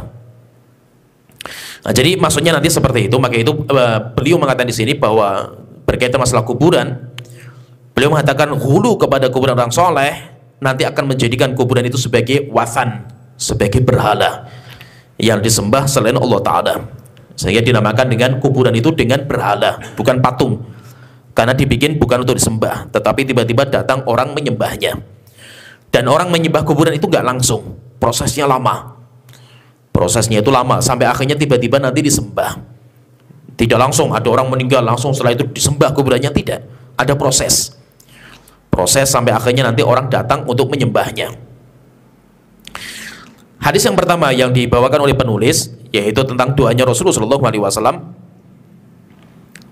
Nah, jadi maksudnya nanti seperti itu. Maka itu beliau mengatakan di sini bahwa berkaitan masalah kuburan, beliau mengatakan hulu kepada kuburan orang soleh nanti akan menjadikan kuburan itu sebagai wathan, sebagai berhala yang disembah selain Allah Ta'ala. Sehingga dinamakan dengan kuburan itu dengan berhala, bukan patung, karena dibikin bukan untuk disembah, tetapi tiba-tiba datang orang menyembahnya. Dan orang menyembah kuburan itu nggak langsung, prosesnya lama. Prosesnya itu lama, sampai akhirnya tiba-tiba nanti disembah. Tidak langsung ada orang meninggal langsung setelah itu disembah kuburannya, tidak. Ada proses. Proses sampai akhirnya nanti orang datang untuk menyembahnya. Hadis yang pertama yang dibawakan oleh penulis yaitu tentang doanya Rasulullah SAW.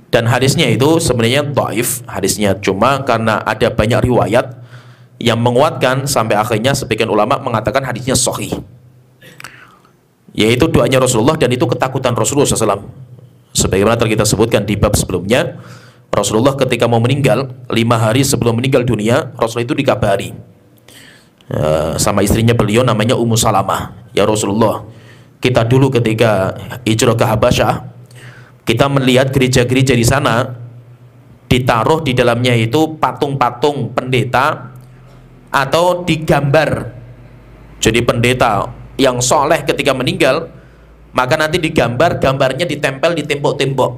Dan hadisnya itu sebenarnya dhaif hadisnya, cuma karena ada banyak riwayat yang menguatkan sampai akhirnya sebagian ulama mengatakan hadisnya sahih. Yaitu doanya Rasulullah, dan itu ketakutan Rasulullah SAW. Sebagaimana telah kita sebutkan di bab sebelumnya, Rasulullah ketika mau meninggal, 5 hari sebelum meninggal dunia, Rasulullah itu dikabari sama istrinya beliau namanya Ummu Salamah, ya Rasulullah, kita dulu ketika hijrah ke Habasyah, kita melihat gereja-gereja di sana ditaruh di dalamnya itu patung-patung pendeta atau digambar. Jadi pendeta yang soleh ketika meninggal, maka nanti digambar, gambarnya ditempel di tembok-tembok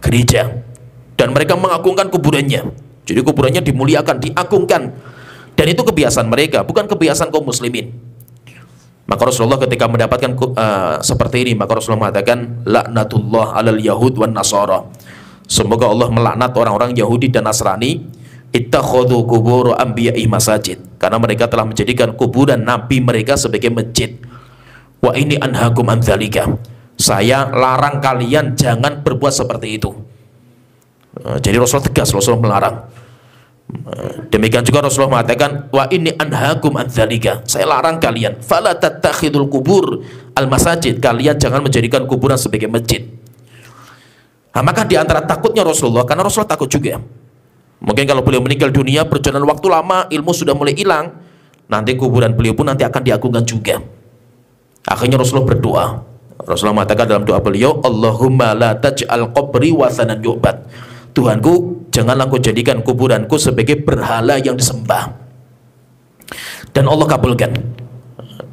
gereja. dan mereka mengagungkan kuburannya. Jadi kuburannya dimuliakan, diagungkan, dan itu kebiasaan mereka, bukan kebiasaan kaum muslimin. Maka Rasulullah ketika mendapatkan seperti ini, maka Rasulullah mengatakan laknatullah alal yahud wan nasara, semoga Allah melaknat orang-orang Yahudi dan Nasrani, ittakhadhu qubur anbiya'i masajid, karena mereka telah menjadikan kuburan nabi mereka sebagai masjid. Wa ini anhakum an dzalika, saya larang kalian jangan berbuat seperti itu. Jadi Rasulullah tegas, Rasulullah melarang. Demikian juga Rasulullah mengatakan wa ini anhakum an dzalika, saya larang kalian, fala tattakhidul qubur al masajid, kalian jangan menjadikan kuburan sebagai masjid. Nah, maka di antara takutnya Rasulullah, karena Rasulullah takut juga, mungkin kalau beliau meninggal dunia berjalan waktu lama, ilmu sudah mulai hilang, nanti kuburan beliau pun nanti akan diagungkan juga. Akhirnya Rasulullah berdoa. Rasulullah mengatakan dalam doa beliau, Allahumma la taj'al qabri wathanan yu'bad, Tuhanku, janganlah kau jadikan kuburanku sebagai berhala yang disembah. Dan Allah kabulkan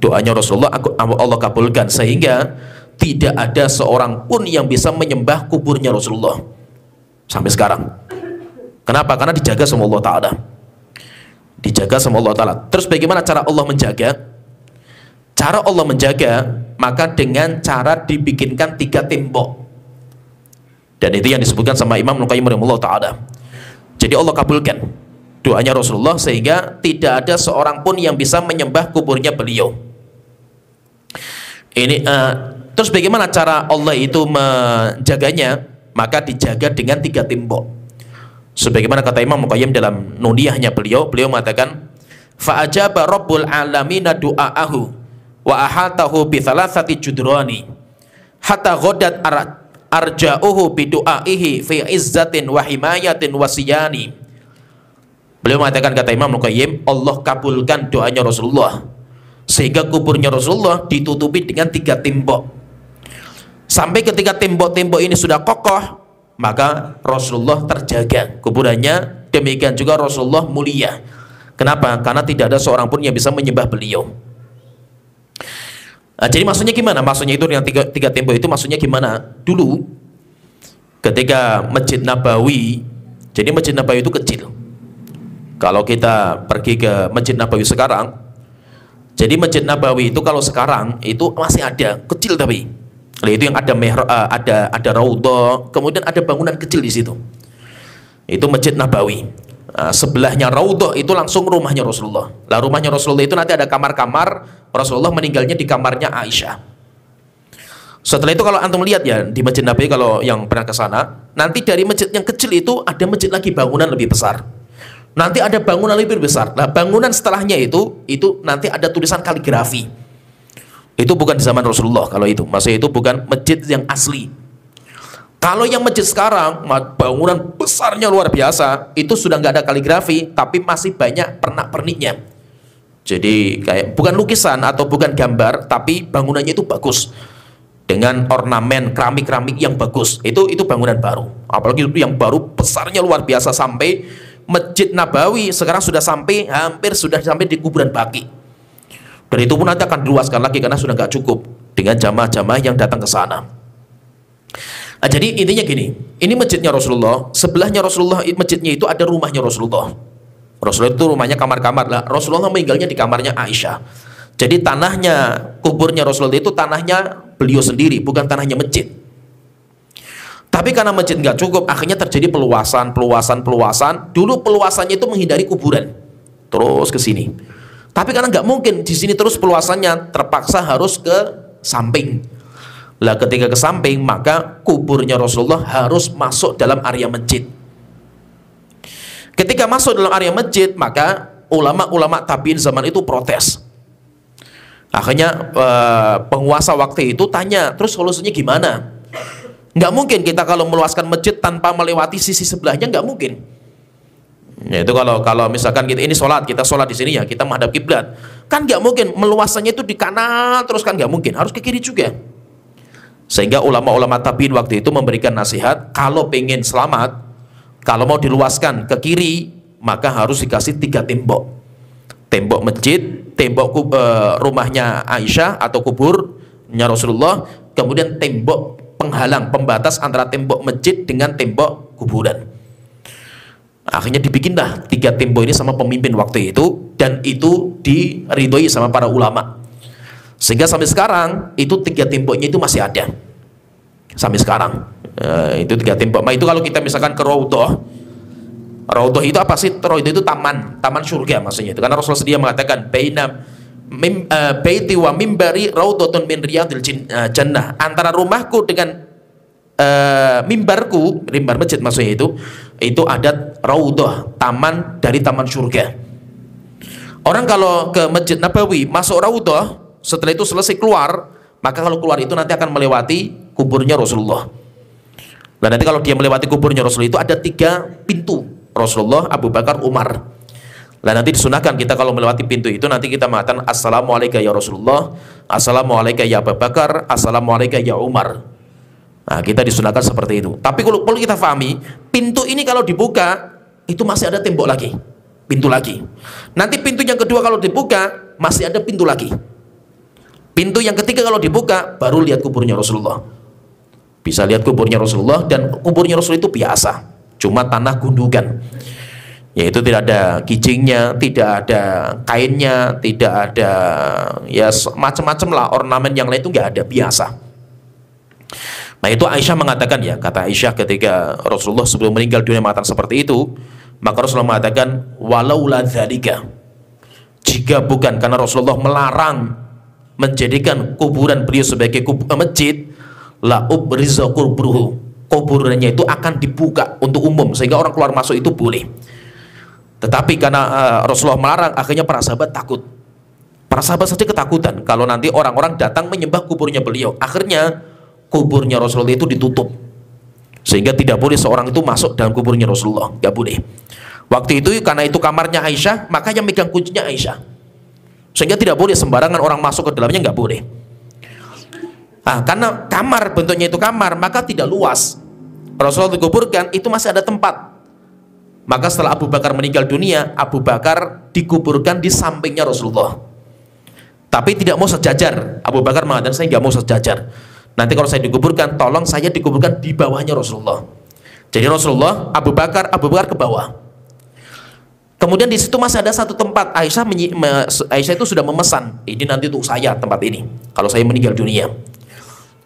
doanya Rasulullah, Allah kabulkan, sehingga tidak ada seorang pun yang bisa menyembah kuburnya Rasulullah sampai sekarang. Kenapa? Karena dijaga sama Allah Ta'ala, dijaga sama Allah Ta'ala. Terus bagaimana cara Allah menjaga? Cara Allah menjaga, maka dengan cara dibikinkan 3 tembok. Dan itu yang disebutkan sama Imam Al-Qayyim rahimahullah ta'ala. Jadi Allah kabulkan doanya Rasulullah, sehingga tidak ada seorang pun yang bisa menyembah kuburnya beliau. Ini terus bagaimana cara Allah itu menjaganya? Maka dijaga dengan 3 tembok. Sebagaimana kata Imam Al-Qayyim dalam nuniyahnya beliau mengatakan, fa'ajaba rabbul alamina du'aahu wa ahatahu bi thalathati judrani hatta ghadat arja'uhu bidu'aihi fi izzatin wa himayatin wa siyani. Beliau mengatakan, kata Imam Al-Qayyim, Allah kabulkan doanya Rasulullah, sehingga kuburnya Rasulullah ditutupi dengan 3 tembok. Sampai ketika tembok-tembok ini sudah kokoh, maka Rasulullah terjaga kuburannya. Demikian juga Rasulullah mulia. Kenapa? Karena tidak ada seorang pun yang bisa menyembah beliau. Nah, jadi maksudnya gimana? Maksudnya itu dengan tiga tembok itu maksudnya gimana? Dulu ketika Masjid Nabawi, jadi Masjid Nabawi itu kecil. Kalau kita pergi ke Masjid Nabawi sekarang, jadi Masjid Nabawi itu kalau sekarang itu masih ada kecil, tapi itu yang ada ada raudhah, kemudian ada bangunan kecil di situ. Itu Masjid Nabawi. Sebelahnya raudhah itu langsung rumahnya Rasulullah. Lah rumahnya Rasulullah itu nanti ada kamar-kamar. Rasulullah meninggalnya di kamarnya Aisyah. Setelah itu kalau antum lihat ya di Masjid Nabawi, kalau yang pernah ke sana, nanti dari masjid yang kecil itu ada masjid lagi, bangunan lebih besar. Nanti ada bangunan lebih besar. Nah, bangunan setelahnya itu nanti ada tulisan kaligrafi. Itu bukan di zaman Rasulullah kalau itu. Maksudnya itu bukan masjid yang asli. Kalau yang masjid sekarang, bangunan besarnya luar biasa, itu sudah nggak ada kaligrafi, tapi masih banyak pernak-perniknya. Jadi kayak bukan lukisan atau bukan gambar, tapi bangunannya itu bagus dengan ornamen keramik-keramik yang bagus. Itu bangunan baru. Apalagi itu yang baru besarnya luar biasa, sampai Masjid Nabawi sekarang sudah hampir sampai di kuburan Baqi. Dan itu pun nanti akan diluaskan lagi karena sudah nggak cukup dengan jamaah-jamaah yang datang ke sana. Nah, jadi intinya gini, ini masjidnya Rasulullah, sebelahnya Rasulullah, masjidnya itu ada rumahnya Rasulullah. Rasulullah itu rumahnya kamar-kamar lah. Rasulullah meninggalnya di kamarnya Aisyah. Jadi tanahnya, kuburnya Rasulullah itu tanahnya beliau sendiri, bukan tanahnya masjid. Tapi karena masjid nggak cukup, akhirnya terjadi peluasan. Dulu peluasannya itu menghindari kuburan, terus ke sini. Tapi karena nggak mungkin di sini terus peluasannya, terpaksa harus ke samping. Lah ketika ke samping, maka kuburnya Rasulullah harus masuk dalam area masjid. Ketika masuk dalam area masjid, maka ulama-ulama tabi'in zaman itu protes. Akhirnya penguasa waktu itu tanya, terus solusinya gimana? Nggak mungkin kita kalau meluaskan masjid tanpa melewati sisi sebelahnya, nggak mungkin. Ya itu kalau misalkan kita sholat di sini ya, kita menghadap kiblat, kan nggak mungkin meluasannya itu di kanan terus, kan nggak mungkin, harus ke kiri juga. Sehingga ulama-ulama tabi'in waktu itu memberikan nasihat, kalau pengen selamat, kalau mau diluaskan ke kiri, maka harus dikasih 3 tembok. Tembok masjid, tembok rumahnya Aisyah atau kuburnya Rasulullah, kemudian tembok penghalang, pembatas antara tembok masjid dengan tembok kuburan. Akhirnya dibikinlah 3 tembok ini sama pemimpin waktu itu, dan itu diridhoi sama para ulama. Sehingga sampai sekarang itu 3 temboknya itu masih ada. Sampai sekarang itu 3 tembok. Nah, itu kalau kita misalkan ke Raudhah. Raudhah itu apa sih? Raudhah itu taman surga maksudnya. Itu karena Rasulullah sendiri mengatakan baiti wa mimbari raudhatun min riyadil jannah. Antara rumahku dengan mimbar masjid maksudnya itu ada raudhah, taman dari taman surga. Orang kalau ke Masjid Nabawi masuk raudhah, setelah itu selesai keluar, maka kalau keluar itu nanti akan melewati kuburnya Rasulullah. Dan nanti kalau dia melewati kuburnya Rasulullah itu ada 3 pintu, Rasulullah, Abu Bakar, Umar. Dan nanti disunahkan kita kalau melewati pintu itu nanti kita mengatakan assalamualaikum ya Rasulullah, assalamualaikum ya Abu Bakar, assalamualaikum ya Umar. Nah, kita disunahkan seperti itu. Tapi kalau kita pahami, pintu ini kalau dibuka itu masih ada tembok lagi, pintu lagi. Nanti pintu yang kedua kalau dibuka masih ada pintu lagi. Pintu yang ketiga kalau dibuka baru lihat kuburnya Rasulullah. Bisa lihat kuburnya Rasulullah, dan kuburnya Rasulullah itu biasa, cuma tanah gundukan. Yaitu tidak ada kijingnya, tidak ada kainnya, tidak ada ya macam-macam lah ornamen yang lain, itu nggak ada, biasa. Nah, itu Aisyah mengatakan, ya, kata Aisyah ketika Rasulullah sebelum meninggal dunia mengatakan seperti itu, maka Rasulullah mengatakan walaula dzalika, jika bukan karena Rasulullah melarang menjadikan kuburan beliau sebagai masjid, la ubriza qubruhu, kuburannya itu akan dibuka untuk umum sehingga orang keluar masuk itu boleh. Tetapi karena Rasulullah melarang, akhirnya para sahabat takut. Para sahabat saja ketakutan kalau nanti orang-orang datang menyembah kuburnya beliau. Akhirnya kuburnya Rasulullah itu ditutup, sehingga tidak boleh seorang itu masuk dalam kuburnya Rasulullah, nggak boleh. Waktu itu karena itu kamarnya Aisyah, maka yang megang kuncinya Aisyah, sehingga tidak boleh sembarangan orang masuk ke dalamnya, nggak boleh. Karena kamar bentuknya itu kamar, maka tidak luas. Rasulullah dikuburkan itu masih ada tempat. Maka setelah Abu Bakar meninggal dunia, Abu Bakar dikuburkan di sampingnya Rasulullah, tapi tidak mau sejajar. Abu Bakar mengatakan, saya nggak mau sejajar. Nanti kalau saya dikuburkan, tolong saya dikuburkan di bawahnya Rasulullah. Jadi Rasulullah, Abu Bakar ke bawah. Kemudian di situ masih ada satu tempat. Aisyah itu sudah memesan, ini nanti untuk saya tempat ini kalau saya meninggal dunia.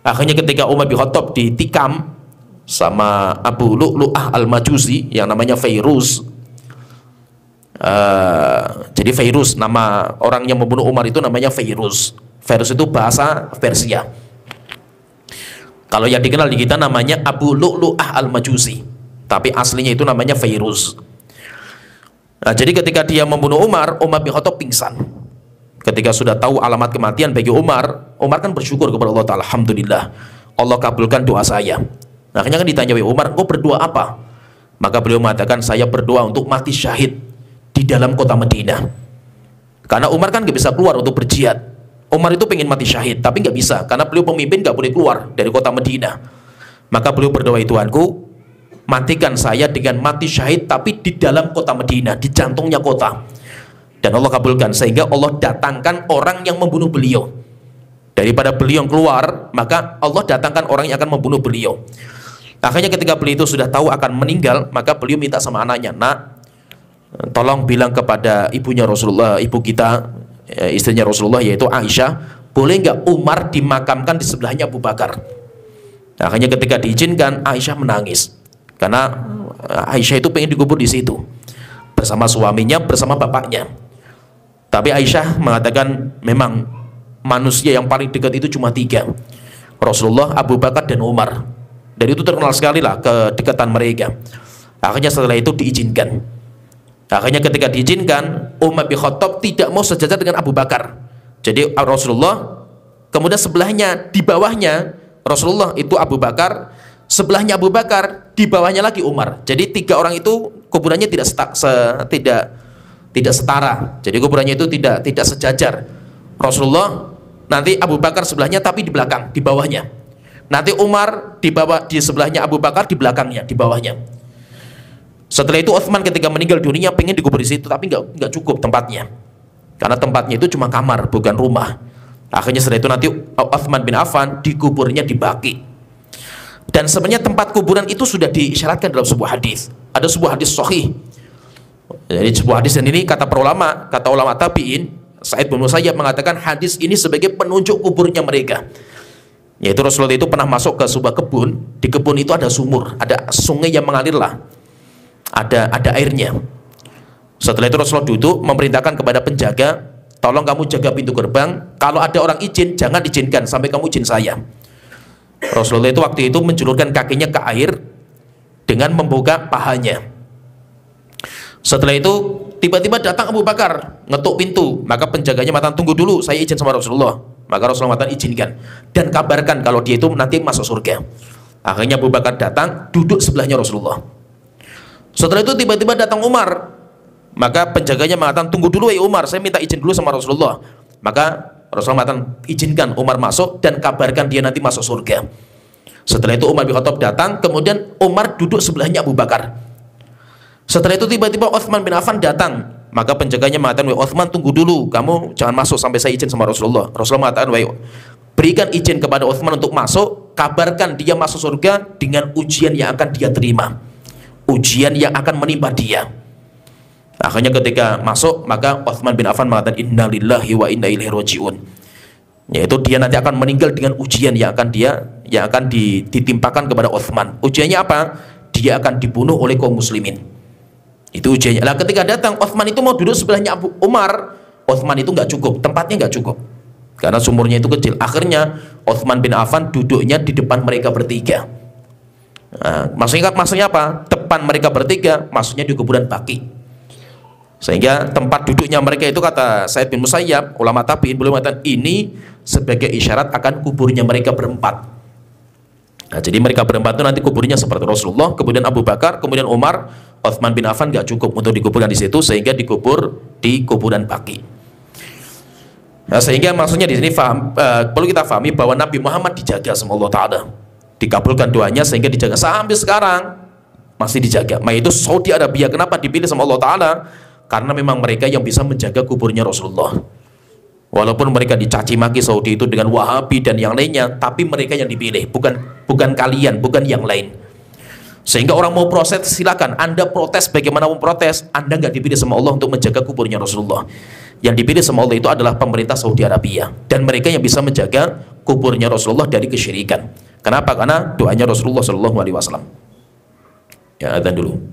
Akhirnya ketika Umar bin Khattab ditikam sama Abu Lu'lu'ah al-Majusi yang namanya Fairuz. Jadi Fairuz, nama orang yang membunuh Umar itu namanya Fairuz. Fairuz itu bahasa Persia. Kalau yang dikenal di kita namanya Abu Lu'lu'ah al-Majusi, tapi aslinya itu namanya Fairuz. Nah, jadi ketika dia membunuh Umar bin Khattab pingsan. Ketika sudah tahu alamat kematian bagi Umar kan bersyukur kepada Allah Ta'ala, alhamdulillah, Allah kabulkan doa saya. Nah, akhirnya kan ditanya, Umar, kau berdoa apa? Maka beliau mengatakan, saya berdoa untuk mati syahid di dalam kota Madinah. Karena Umar kan gak bisa keluar untuk berjihad. Umar itu pengen mati syahid, tapi nggak bisa karena beliau pemimpin, nggak boleh keluar dari kota Madinah. Maka beliau berdoa, Tuhanku, matikan saya dengan mati syahid tapi di dalam kota Madinah, di jantungnya kota. Dan Allah kabulkan, sehingga Allah datangkan orang yang membunuh beliau. Daripada beliau yang keluar, maka Allah datangkan orang yang akan membunuh beliau. Akhirnya ketika beliau itu sudah tahu akan meninggal, maka beliau minta sama anaknya, nak, tolong bilang kepada ibunya Rasulullah, ibu kita, istrinya Rasulullah yaitu Aisyah, boleh nggak Umar dimakamkan di sebelahnya Abu Bakar? Nah, akhirnya ketika diizinkan, Aisyah menangis karena Aisyah itu pengen dikubur di situ bersama suaminya, bersama bapaknya. Tapi Aisyah mengatakan memang manusia yang paling dekat itu cuma 3, Rasulullah, Abu Bakar, dan Umar. Dan itu terkenal sekali lah kedekatan mereka. Akhirnya setelah itu diizinkan. Akhirnya ketika diizinkan, Umar bin Khattab tidak mau sejajar dengan Abu Bakar. Jadi Rasulullah, kemudian sebelahnya, di bawahnya Rasulullah itu Abu Bakar, sebelahnya Abu Bakar, di bawahnya lagi Umar. Jadi 3 orang itu kuburannya tidak setara. Jadi kuburannya itu tidak sejajar. Rasulullah, nanti Abu Bakar sebelahnya tapi di belakang, di bawahnya. Nanti Umar di sebelahnya Abu Bakar, di belakangnya, di bawahnya. Setelah itu Utsman ketika meninggal dunia pengen dikubur di situ, tapi nggak cukup tempatnya, karena tempatnya itu cuma kamar bukan rumah. Akhirnya setelah itu nanti Utsman bin Affan dikuburnya di Baqi. Dan sebenarnya tempat kuburan itu sudah diisyaratkan dalam sebuah hadis. Ada sebuah hadis sahih. Jadi sebuah hadis, dan ini kata para ulama, kata ulama tabi'in, Sa'id bin Musayyab mengatakan hadis ini sebagai penunjuk kuburnya mereka. Yaitu Rasulullah itu pernah masuk ke sebuah kebun, di kebun itu ada sumur, ada sungai yang mengalir lah, ada airnya. Setelah itu Rasulullah duduk memerintahkan kepada penjaga, tolong kamu jaga pintu gerbang, kalau ada orang izin jangan izinkan sampai kamu izin saya. Rasulullah itu waktu itu menjulurkan kakinya ke air dengan membuka pahanya. Setelah itu tiba-tiba datang Abu Bakar ngetuk pintu, maka penjaganya mengatakan, tunggu dulu, saya izin sama Rasulullah. Maka Rasulullah mengatakan, izinkan dan kabarkan kalau dia itu nanti masuk surga. Akhirnya Abu Bakar datang duduk sebelahnya Rasulullah. Setelah itu tiba-tiba datang Umar, maka penjaganya mengatakan, tunggu dulu ya Umar, saya minta izin dulu sama Rasulullah. Maka Rasulullah mengatakan, izinkan Umar masuk dan kabarkan dia nanti masuk surga. Setelah itu Umar bin Khattab datang, kemudian Umar duduk sebelahnya Abu Bakar. Setelah itu tiba-tiba Utsman bin Affan datang, maka penjaganya mengatakan, wahai Utsman, tunggu dulu, kamu jangan masuk sampai saya izin sama Rasulullah. Rasulullah mengatakan, wahai, berikan izin kepada Utsman untuk masuk, kabarkan dia masuk surga dengan ujian yang akan dia terima, ujian yang akan menimpa dia. Akhirnya ketika masuk, maka Utsman bin Affan mengatakan, innalillahi wa inna ilaihi rajiun, yaitu dia nanti akan meninggal dengan ujian yang akan ditimpakan kepada Utsman. Ujiannya apa? Dia akan dibunuh oleh kaum muslimin. Itu ujiannya. Lah ketika datang Utsman itu mau duduk sebelahnya Abu Umar, Utsman itu nggak cukup, tempatnya nggak cukup karena sumurnya itu kecil. Akhirnya Utsman bin Affan duduknya di depan mereka bertiga. Nah, maksudnya apa? Depan mereka bertiga, maksudnya di kuburan Baqi. Sehingga tempat duduknya mereka itu, kata Sa'id bin Musayyab, ulama tabi'in, beliau mengatakan ini sebagai isyarat akan kuburnya mereka berempat. Nah, jadi mereka berempat itu nanti kuburnya seperti Rasulullah, kemudian Abu Bakar, kemudian Umar, Utsman bin Affan nggak cukup untuk dikuburkan di situ, sehingga dikubur di kuburan Baqi. Nah, sehingga maksudnya di sini perlu kita pahami bahwa Nabi Muhammad dijaga sama Allah Taala, dikabulkan doanya sehingga dijaga sampai sekarang masih dijaga. Nah, itu Saudi Arabia kenapa dipilih sama Allah Taala? Karena memang mereka yang bisa menjaga kuburnya Rasulullah. Walaupun mereka dicaci maki Saudi itu dengan Wahabi dan yang lainnya, tapi mereka yang dipilih, bukan kalian, bukan yang lain. Sehingga orang mau protes, silakan Anda protes bagaimanapun protes, Anda nggak dipilih sama Allah untuk menjaga kuburnya Rasulullah. Yang dipilih sama Allah itu adalah pemerintah Saudi Arabia, dan mereka yang bisa menjaga kuburnya Rasulullah dari kesyirikan. Kenapa? Karena doanya Rasulullah SAW. Ya, adzan dulu.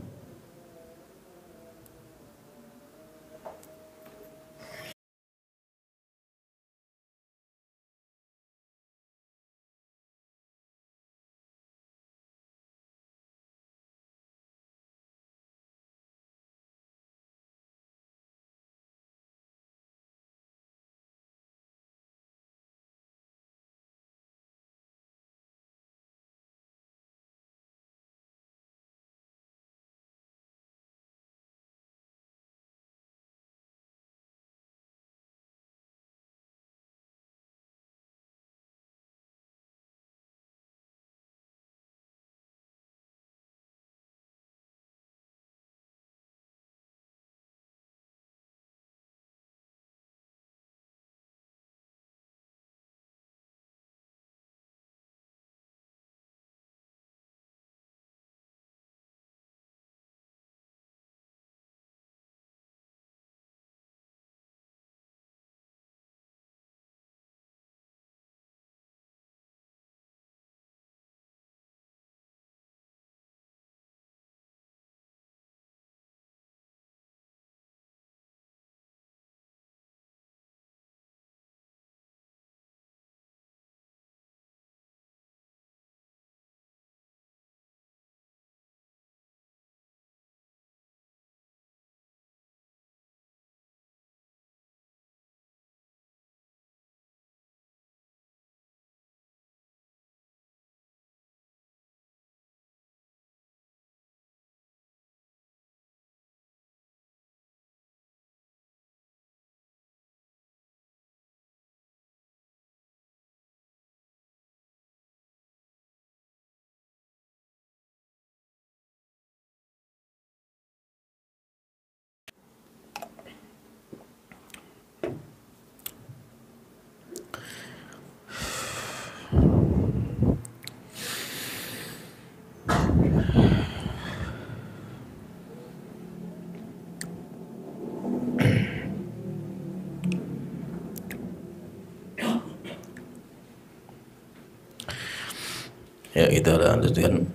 Ya, kita lanjutkan.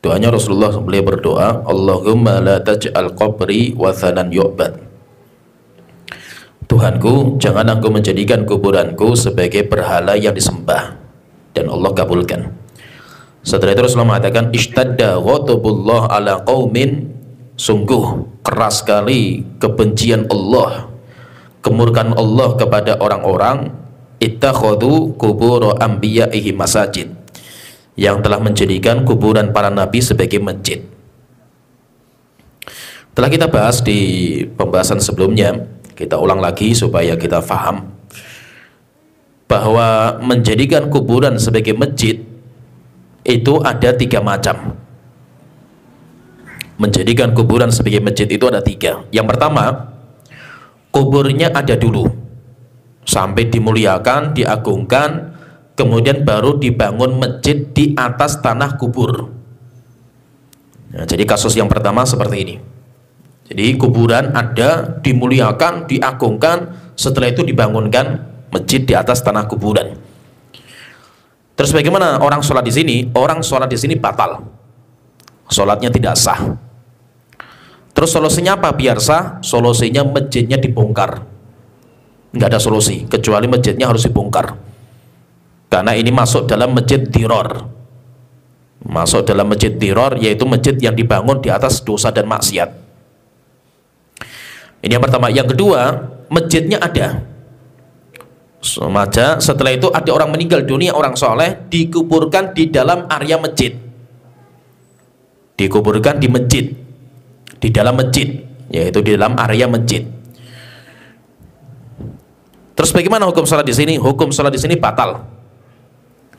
Doanya Rasulullah, beliau berdoa, Allahumma la taj'al qabri wathanan yu'bad. Tuhanku, jangan engkau menjadikan kuburanku sebagai berhala yang disembah. Dan Allah kabulkan. Setelah itu Rasulullah mengatakan, ishtadda ghadabullah ala qaumin, sungguh keras sekali kebencian Allah, kemurkaan Allah kepada orang-orang ittakhadhu qubur anbiya'ihi masajid, yang telah menjadikan kuburan para nabi sebagai masjid. Telah kita bahas di pembahasan sebelumnya, kita ulang lagi supaya kita faham bahwa menjadikan kuburan sebagai masjid itu ada 3 macam. Menjadikan kuburan sebagai masjid itu ada 3. Yang pertama, kuburnya ada dulu sampai dimuliakan, diagungkan, kemudian baru dibangun masjid di atas tanah kubur. Nah, jadi kasus yang pertama seperti ini. Jadi kuburan ada, dimuliakan, diagungkan, setelah itu dibangunkan masjid di atas tanah kuburan. Terus bagaimana orang sholat di sini? Orang sholat di sini batal, sholatnya tidak sah. Terus solusinya apa biar sah? Solusinya masjidnya dibongkar. Nggak ada solusi kecuali masjidnya harus dibongkar, karena ini masuk dalam masjid diror. Masuk dalam masjid diror, yaitu masjid yang dibangun di atas dosa dan maksiat. Ini yang pertama. Yang kedua, masjidnya ada. Setelah itu ada orang meninggal dunia, orang soleh, dikuburkan di dalam area masjid. Dikuburkan di masjid, di dalam masjid, yaitu di dalam area masjid. Terus bagaimana hukum sholat di sini? Hukum sholat di sini batal.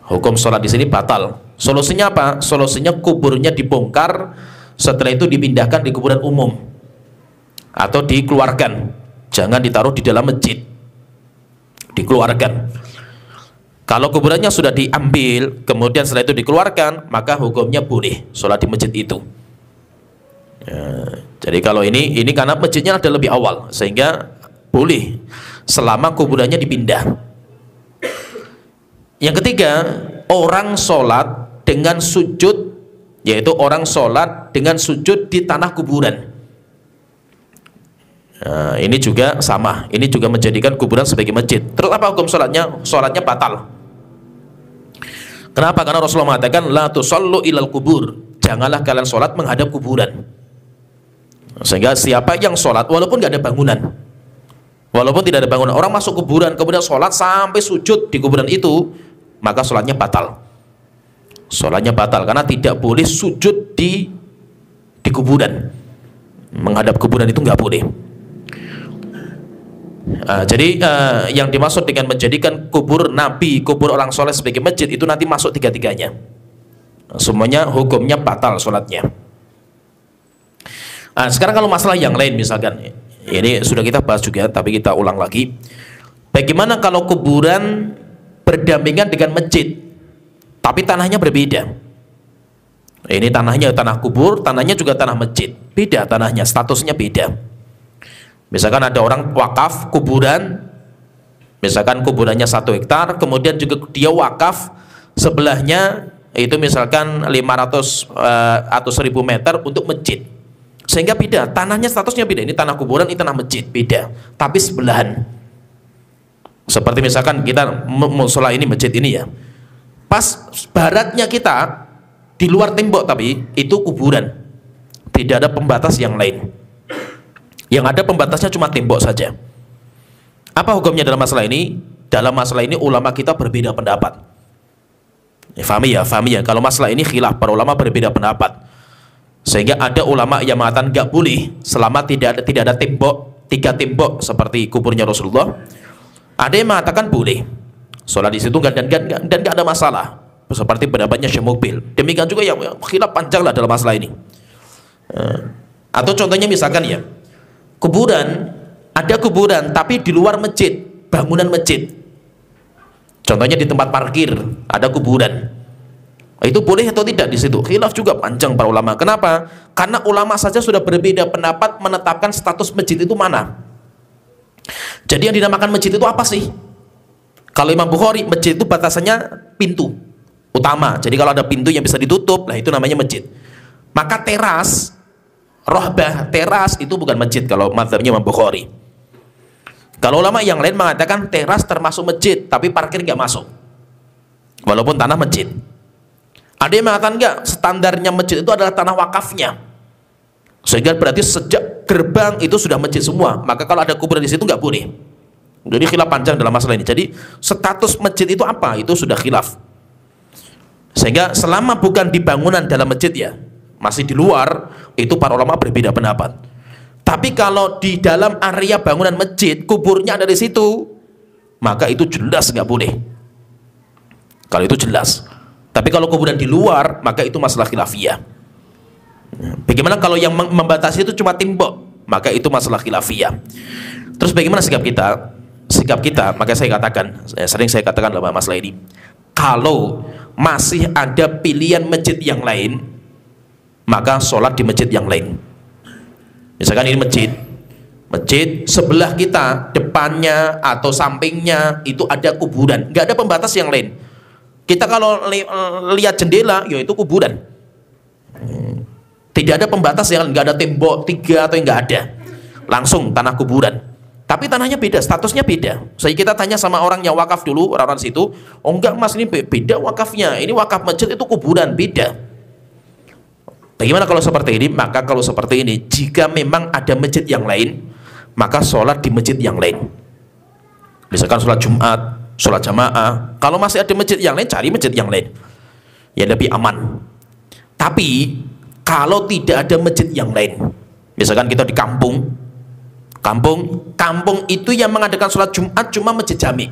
Hukum sholat di sini batal. Solusinya apa? Solusinya kuburnya dibongkar, setelah itu dipindahkan di kuburan umum atau dikeluarkan. Jangan ditaruh di dalam masjid, dikeluarkan. Kalau kuburannya sudah diambil, kemudian setelah itu dikeluarkan, maka hukumnya boleh sholat di masjid itu. Ya, jadi kalau ini karena masjidnya ada lebih awal, sehingga boleh selama kuburannya dipindah. Yang ketiga, orang sholat dengan sujud, yaitu orang sholat dengan sujud di tanah kuburan. Nah, ini juga sama, ini juga menjadikan kuburan sebagai masjid. Terus apa hukum sholatnya? Sholatnya batal. Kenapa? Karena Rasulullah mengatakan, la tusallu ilal kubur, janganlah kalian sholat menghadap kuburan. Sehingga siapa yang sholat walaupun gak ada bangunan, walaupun tidak ada bangunan, orang masuk kuburan kemudian sholat sampai sujud di kuburan itu, maka sholatnya batal. Sholatnya batal karena tidak boleh sujud di kuburan. Menghadap kuburan itu nggak boleh. Jadi yang dimaksud dengan menjadikan kubur nabi, kubur orang soleh sebagai masjid itu nanti masuk 3-tiganya. Semuanya hukumnya batal sholatnya. Sekarang kalau masalah yang lain, misalkan ini sudah kita bahas juga, tapi kita ulang lagi. Bagaimana kalau kuburan berdampingan dengan masjid, tapi tanahnya berbeda? Ini tanahnya tanah kubur, tanahnya juga tanah masjid. Beda tanahnya, statusnya beda. Misalkan ada orang wakaf kuburan, misalkan kuburannya 1 hektar, kemudian juga dia wakaf sebelahnya itu misalkan 500 atau 1000 meter untuk masjid. Sehingga beda, tanahnya statusnya beda. Ini tanah kuburan, ini tanah masjid, beda. Tapi sebelahan. Seperti misalkan kita musola ini, masjid ini ya. Pas baratnya kita, di luar tembok tapi, itu kuburan. Tidak ada pembatas yang lain. Yang ada pembatasnya cuma tembok saja. Apa hukumnya dalam masalah ini? Dalam masalah ini ulama kita berbeda pendapat. Fahami ya. Kalau masalah ini khilaf, para ulama berbeda pendapat. Sehingga ada ulama yang mengatakan nggak boleh selama tidak ada tembok, 3 tembok seperti kuburnya Rasulullah. Ada yang mengatakan boleh sholat di situ dan nggak ada masalah, seperti pendapatnya Syekh Mukbil. Demikian juga yang khilaf panjang lah dalam masalah ini. Atau contohnya misalkan ya, kuburan, ada kuburan tapi di luar masjid, bangunan masjid. Contohnya di tempat parkir ada kuburan. Itu boleh atau tidak di situ? Khilaf juga panjang para ulama. Kenapa? Karena ulama saja sudah berbeda pendapat menetapkan status masjid itu mana. Jadi yang dinamakan masjid itu apa sih? Kalau Imam Bukhari, masjid itu batasannya pintu. utama. Jadi kalau ada pintu yang bisa ditutup, lah itu namanya masjid. Maka teras, rohbah, teras itu bukan masjid kalau mazhabnya Imam Bukhari. Kalau ulama yang lain mengatakan teras termasuk masjid, tapi parkir nggak masuk, walaupun tanah masjid. Ada yang mengatakan enggak, standarnya masjid itu adalah tanah wakafnya, sehingga berarti sejak gerbang itu sudah masjid semua. Maka kalau ada kuburan di situ nggak boleh. Jadi khilaf panjang dalam masalah ini. Jadi status masjid itu apa? Itu sudah khilaf. Sehingga selama bukan di bangunan dalam masjid ya, masih di luar, itu para ulama berbeda pendapat. Tapi kalau di dalam area bangunan masjid, kuburnya ada di situ, maka itu jelas nggak boleh. Kalau itu jelas. Tapi kalau kuburan di luar, maka itu masalah khilafiyah. Bagaimana kalau yang membatasi itu cuma tembok, maka itu masalah khilafiyah. Terus bagaimana sikap kita? Sikap kita, maka saya katakan, sering saya katakan dalam masalah ini, kalau masih ada pilihan masjid yang lain, maka sholat di masjid yang lain. Misalkan ini masjid sebelah kita, depannya atau sampingnya itu ada kuburan, nggak ada pembatas yang lain. Kita kalau lihat jendela, ya itu kuburan. Tidak ada pembatas yang nggak ada tembok 3 atau yang nggak ada, langsung tanah kuburan. Tapi tanahnya beda, statusnya beda. Saya kita tanya sama orang yang wakaf dulu, orang-orang situ, oh enggak mas, ini beda wakafnya, ini wakaf masjid itu kuburan, beda. Bagaimana kalau seperti ini? Maka kalau seperti ini, jika memang ada masjid yang lain, maka sholat di masjid yang lain. Misalkan sholat Jumat, sholat jamaah, kalau masih ada masjid yang lain, cari masjid yang lain yang lebih aman. Tapi kalau tidak ada masjid yang lain, misalkan kita di kampung itu yang mengadakan sholat Jumat cuma masjid jami,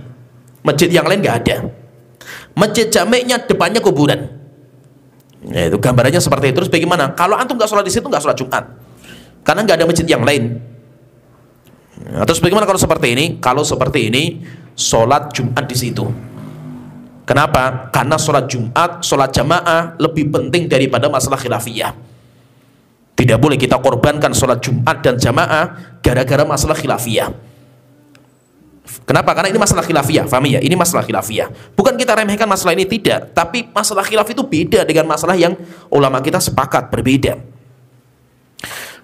masjid yang lain nggak ada. Masjid jaminya depannya kuburan, ya, itu gambarannya seperti itu. Terus bagaimana kalau antum nggak sholat di situ, nggak sholat Jumat karena nggak ada masjid yang lain? Nah, terus bagaimana kalau seperti ini? Kalau seperti ini, sholat Jumat di situ. Kenapa? Karena sholat Jumat, sholat jamaah lebih penting daripada masalah khilafiyah. Tidak boleh kita korbankan sholat Jumat dan jamaah gara-gara masalah khilafiyah. Kenapa? Karena ini masalah khilafiyah, paham ya? Ini masalah khilafiyah. Bukan kita remehkan masalah ini, tidak. Tapi masalah khilaf itu beda dengan masalah yang ulama kita sepakat, berbeda.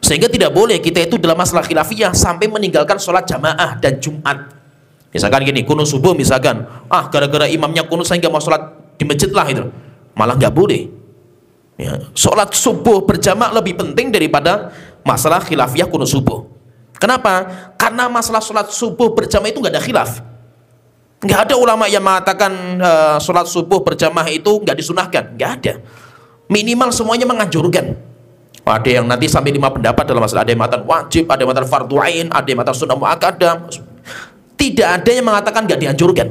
Sehingga tidak boleh kita itu dalam masalah khilafiyah sampai meninggalkan sholat jamaah dan Jumat. Misalkan gini, kunut subuh misalkan, gara-gara imamnya kunut saya nggak mau sholat di masjid lah, itu malah nggak boleh. Ya, sholat subuh berjamaah lebih penting daripada masalah khilafiyah kunut subuh. Kenapa? Karena masalah sholat subuh berjamaah itu nggak ada khilaf. Nggak ada ulama yang mengatakan sholat subuh berjamaah itu nggak disunahkan, nggak ada. Minimal semuanya menganjurkan. Ada yang nanti sampai 5 pendapat dalam masalah, ada yang mengatakan wajib, ada yang mengatakan fardu ain, ada yang mengatakan sunnah muakkadah. Tidak ada yang mengatakan nggak dianjurkan.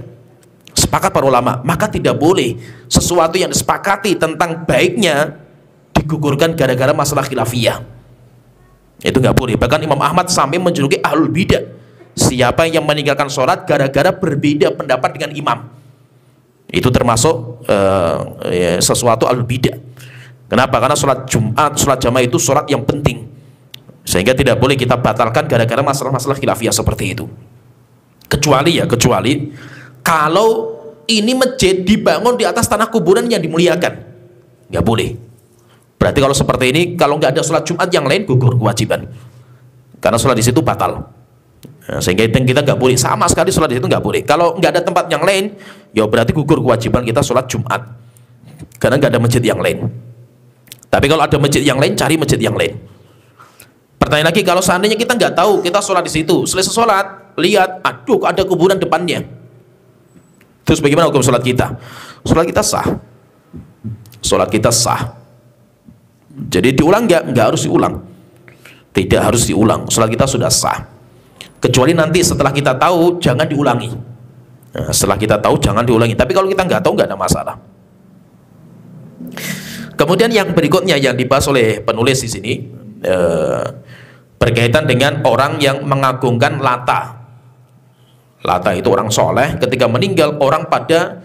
Sepakat para ulama. Maka tidak boleh sesuatu yang disepakati tentang baiknya digugurkan gara-gara masalah khilafiyah. Itu nggak boleh. Bahkan Imam Ahmad sampai menjuluki ahlul bidah, siapa yang meninggalkan sholat gara-gara berbeda pendapat dengan imam, itu termasuk sesuatu ahlul bidah. Kenapa? Karena sholat Jumat, sholat jamaah itu sholat yang penting, sehingga tidak boleh kita batalkan gara-gara masalah-masalah khilafiyah seperti itu. Kecuali kalau ini masjid dibangun di atas tanah kuburan yang dimuliakan, nggak boleh. Berarti kalau seperti ini, kalau nggak ada sholat Jumat yang lain, gugur kewajiban, karena sholat di situ batal. Nah, sehingga kita nggak boleh sama sekali sholat di situ, nggak boleh. Kalau nggak ada tempat yang lain, ya berarti gugur kewajiban kita sholat Jumat, karena nggak ada masjid yang lain. Tapi kalau ada masjid yang lain, cari masjid yang lain. Pertanyaan lagi, kalau seandainya kita nggak tahu, kita sholat di situ, selesai sholat, lihat, aduh ada kuburan depannya, terus bagaimana hukum sholat kita? Sholat kita sah. Sholat kita sah. Jadi diulang nggak harus diulang. Tidak harus diulang. Sholat kita sudah sah. Kecuali nanti setelah kita tahu, jangan diulangi. Nah, setelah kita tahu, jangan diulangi. Tapi kalau kita nggak tahu, nggak ada masalah. Kemudian yang berikutnya yang dibahas oleh penulis di sini berkaitan dengan orang yang mengagungkan Lata. Lata itu orang soleh, ketika meninggal orang pada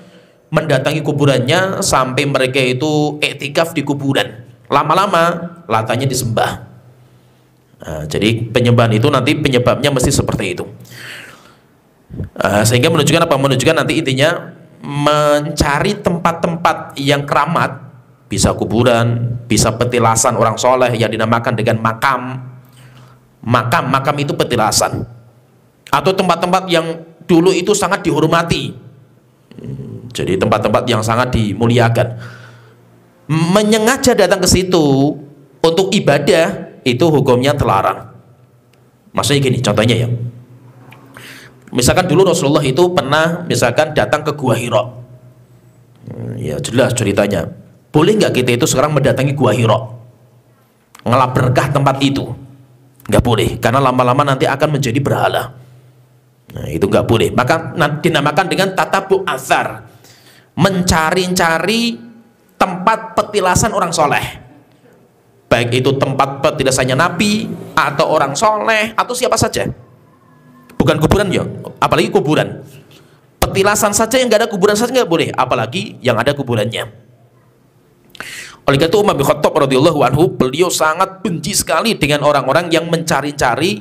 mendatangi kuburannya sampai mereka itu iktikaf di kuburan. Lama-lama Latanya disembah. Nah, jadi penyembahan itu nanti penyebabnya mesti seperti itu. Sehingga menunjukkan apa? Menunjukkan nanti intinya mencari tempat-tempat yang keramat, bisa kuburan, bisa petilasan orang soleh yang dinamakan dengan makam. Makam itu petilasan, atau tempat-tempat yang dulu itu sangat dihormati, jadi tempat-tempat yang sangat dimuliakan. Menyengaja datang ke situ untuk ibadah itu hukumnya terlarang. Maksudnya gini, contohnya ya, misalkan dulu Rasulullah itu pernah misalkan datang ke Gua Hira, ya jelas ceritanya. Boleh nggak kita itu sekarang mendatangi Gua Hira, ngelap berkah tempat itu? Nggak boleh, karena lama-lama nanti akan menjadi berhala. Nah, itu nggak boleh. Maka dinamakan dengan tatabu athar, mencari-cari tempat petilasan orang soleh, baik itu tempat petilasannya Nabi atau orang soleh atau siapa saja, bukan kuburan ya, apalagi kuburan. Petilasan saja yang nggak ada kuburan saja nggak boleh, apalagi yang ada kuburannya. Oleh karena itu Umar bin Khattab radhiyallahu anhu, beliau sangat benci sekali dengan orang-orang yang mencari-cari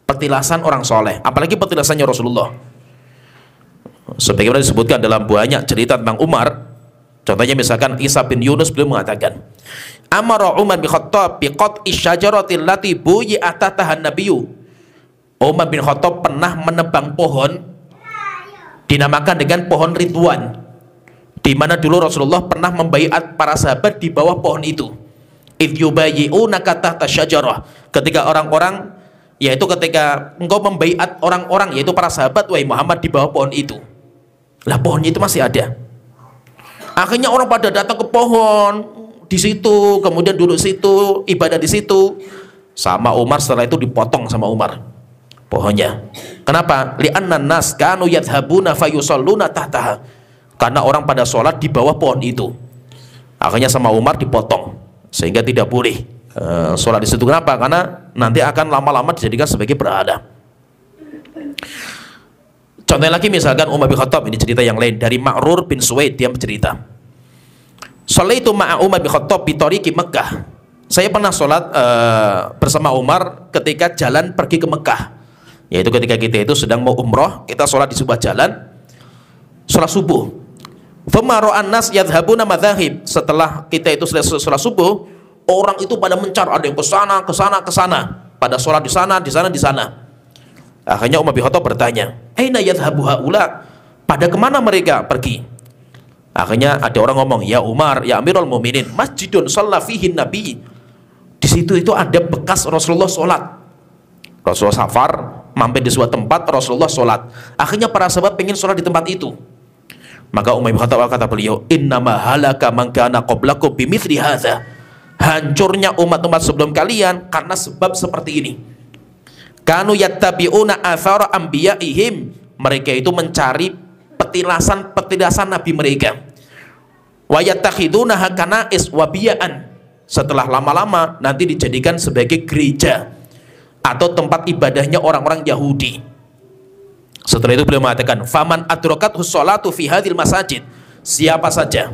petilasan orang soleh, apalagi petilasannya Rasulullah. Sebagaimana disebutkan dalam banyak cerita tentang Umar. Contohnya misalkan Isa bin Yunus, beliau mengatakan, Amara Umar bin Khattab biqat'i syajaratil lati buyi'at tahtahan nabiyyu. Umar bin Khattab pernah menebang pohon dinamakan dengan pohon Ridwan, di mana dulu Rasulullah pernah membaiat para sahabat di bawah pohon itu. Idh yubayyi'unaka tahta syajarah, ketika orang-orang, yaitu ketika engkau membaiat orang-orang, yaitu para sahabat, wahai Muhammad, di bawah pohon itu. Lah pohonnya itu masih ada. Akhirnya orang pada datang ke pohon di situ, kemudian duduk situ, ibadah di situ. Sama Umar, setelah itu dipotong sama Umar pohonnya. Kenapa? Li'annan nas kanu yadhabuna fayusalluna tahtaha, karena orang pada sholat di bawah pohon itu. Akhirnya sama Umar dipotong, sehingga tidak boleh sholat di situ. Kenapa? Karena nanti akan lama-lama dijadikan sebagai berhala. Contohnya lagi misalkan Umar bin Khattab, ini cerita yang lain dari Ma'rur bin Suwaid, dia bercerita, Sholaitu ma'a Umar bin Khattab bi tariqi Mekkah. Saya pernah sholat bersama Umar ketika jalan pergi ke Mekah, yaitu ketika kita itu sedang mau umroh, kita sholat di sebuah jalan, sholat subuh. Thumma ra'an nas yadhhabuna madzahib. Setelah kita itu selesai sholat subuh, orang itu pada mencar, ada yang ke sana, ke sana, ke sana, pada sholat di sana, di sana, di sana. Akhirnya Umar bin Khattab bertanya, aina yadhhabu haula, pada kemana mereka pergi? Akhirnya ada orang ngomong, ya Umar, ya Amirul Mukminin, masjidun shalla fihi nabi, di situ itu ada bekas Rasulullah sholat. Rasulullah safar, mampir di sebuah tempat, Rasulullah sholat. Akhirnya para sahabat pengen sholat di tempat itu. Maka Umar bin Khattab kata beliau, innama halaka man kana qablakum bimithli hadza, hancurnya umat-umat sebelum kalian karena sebab seperti ini. Kanu yattabi'una athara anbiya'ihim, mereka itu mencari petilasan nabi mereka. Wa yattakhidunaha kana'is wa biya'an, setelah lama-lama nanti dijadikan sebagai gereja atau tempat ibadahnya orang-orang Yahudi. Setelah itu beliau mengatakan, faman adrakathu sholatu fi hadhil masajid, siapa saja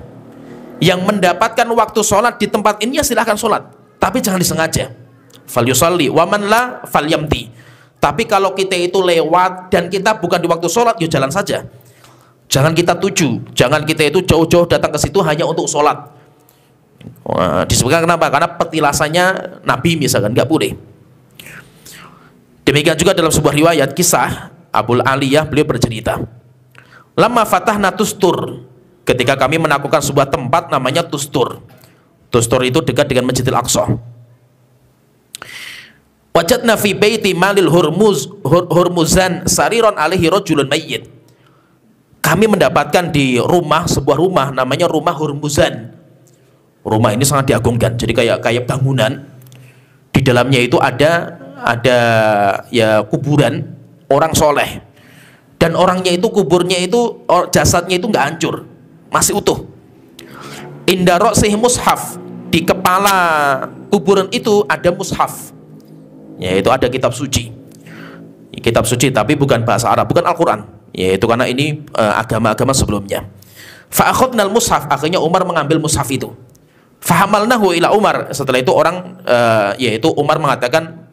yang mendapatkan waktu sholat di tempat ini, ya silahkan sholat, tapi jangan disengaja. Falyusalli wa man la falyamti. Tapi kalau kita itu lewat dan kita bukan di waktu sholat, ya jalan saja. Jangan kita tuju, jangan kita itu jauh-jauh datang ke situ hanya untuk sholat. Disebutkan kenapa? Karena petilasannya Nabi misalkan, nggak boleh. Demikian juga dalam sebuah riwayat kisah Abul Aliyah, beliau bercerita, lama fatahna Tustur, ketika kami menaklukkan sebuah tempat namanya Tustur. Tustur itu dekat dengan Masjidil Aqsa. Wajadna fi baiti malil Hurmuzan sariron alaihi rajulun mayyit. Kami mendapatkan di rumah, sebuah rumah namanya rumah Hurmuzan. Rumah ini sangat diagungkan, jadi kayak bangunan. Di dalamnya itu ada ya kuburan orang soleh, dan orangnya itu, kuburnya itu, jasadnya itu nggak hancur, masih utuh. Inda ra'sih mushaf, di kepala kuburan itu ada mushaf, yaitu ada kitab suci. Kitab suci tapi bukan bahasa Arab, bukan Al-Quran, yaitu karena ini agama-agama sebelumnya. Fa'akhadnal mushaf, akhirnya Umar mengambil mushaf itu. Fahamalnahu ila Umar, setelah itu orang yaitu Umar mengatakan,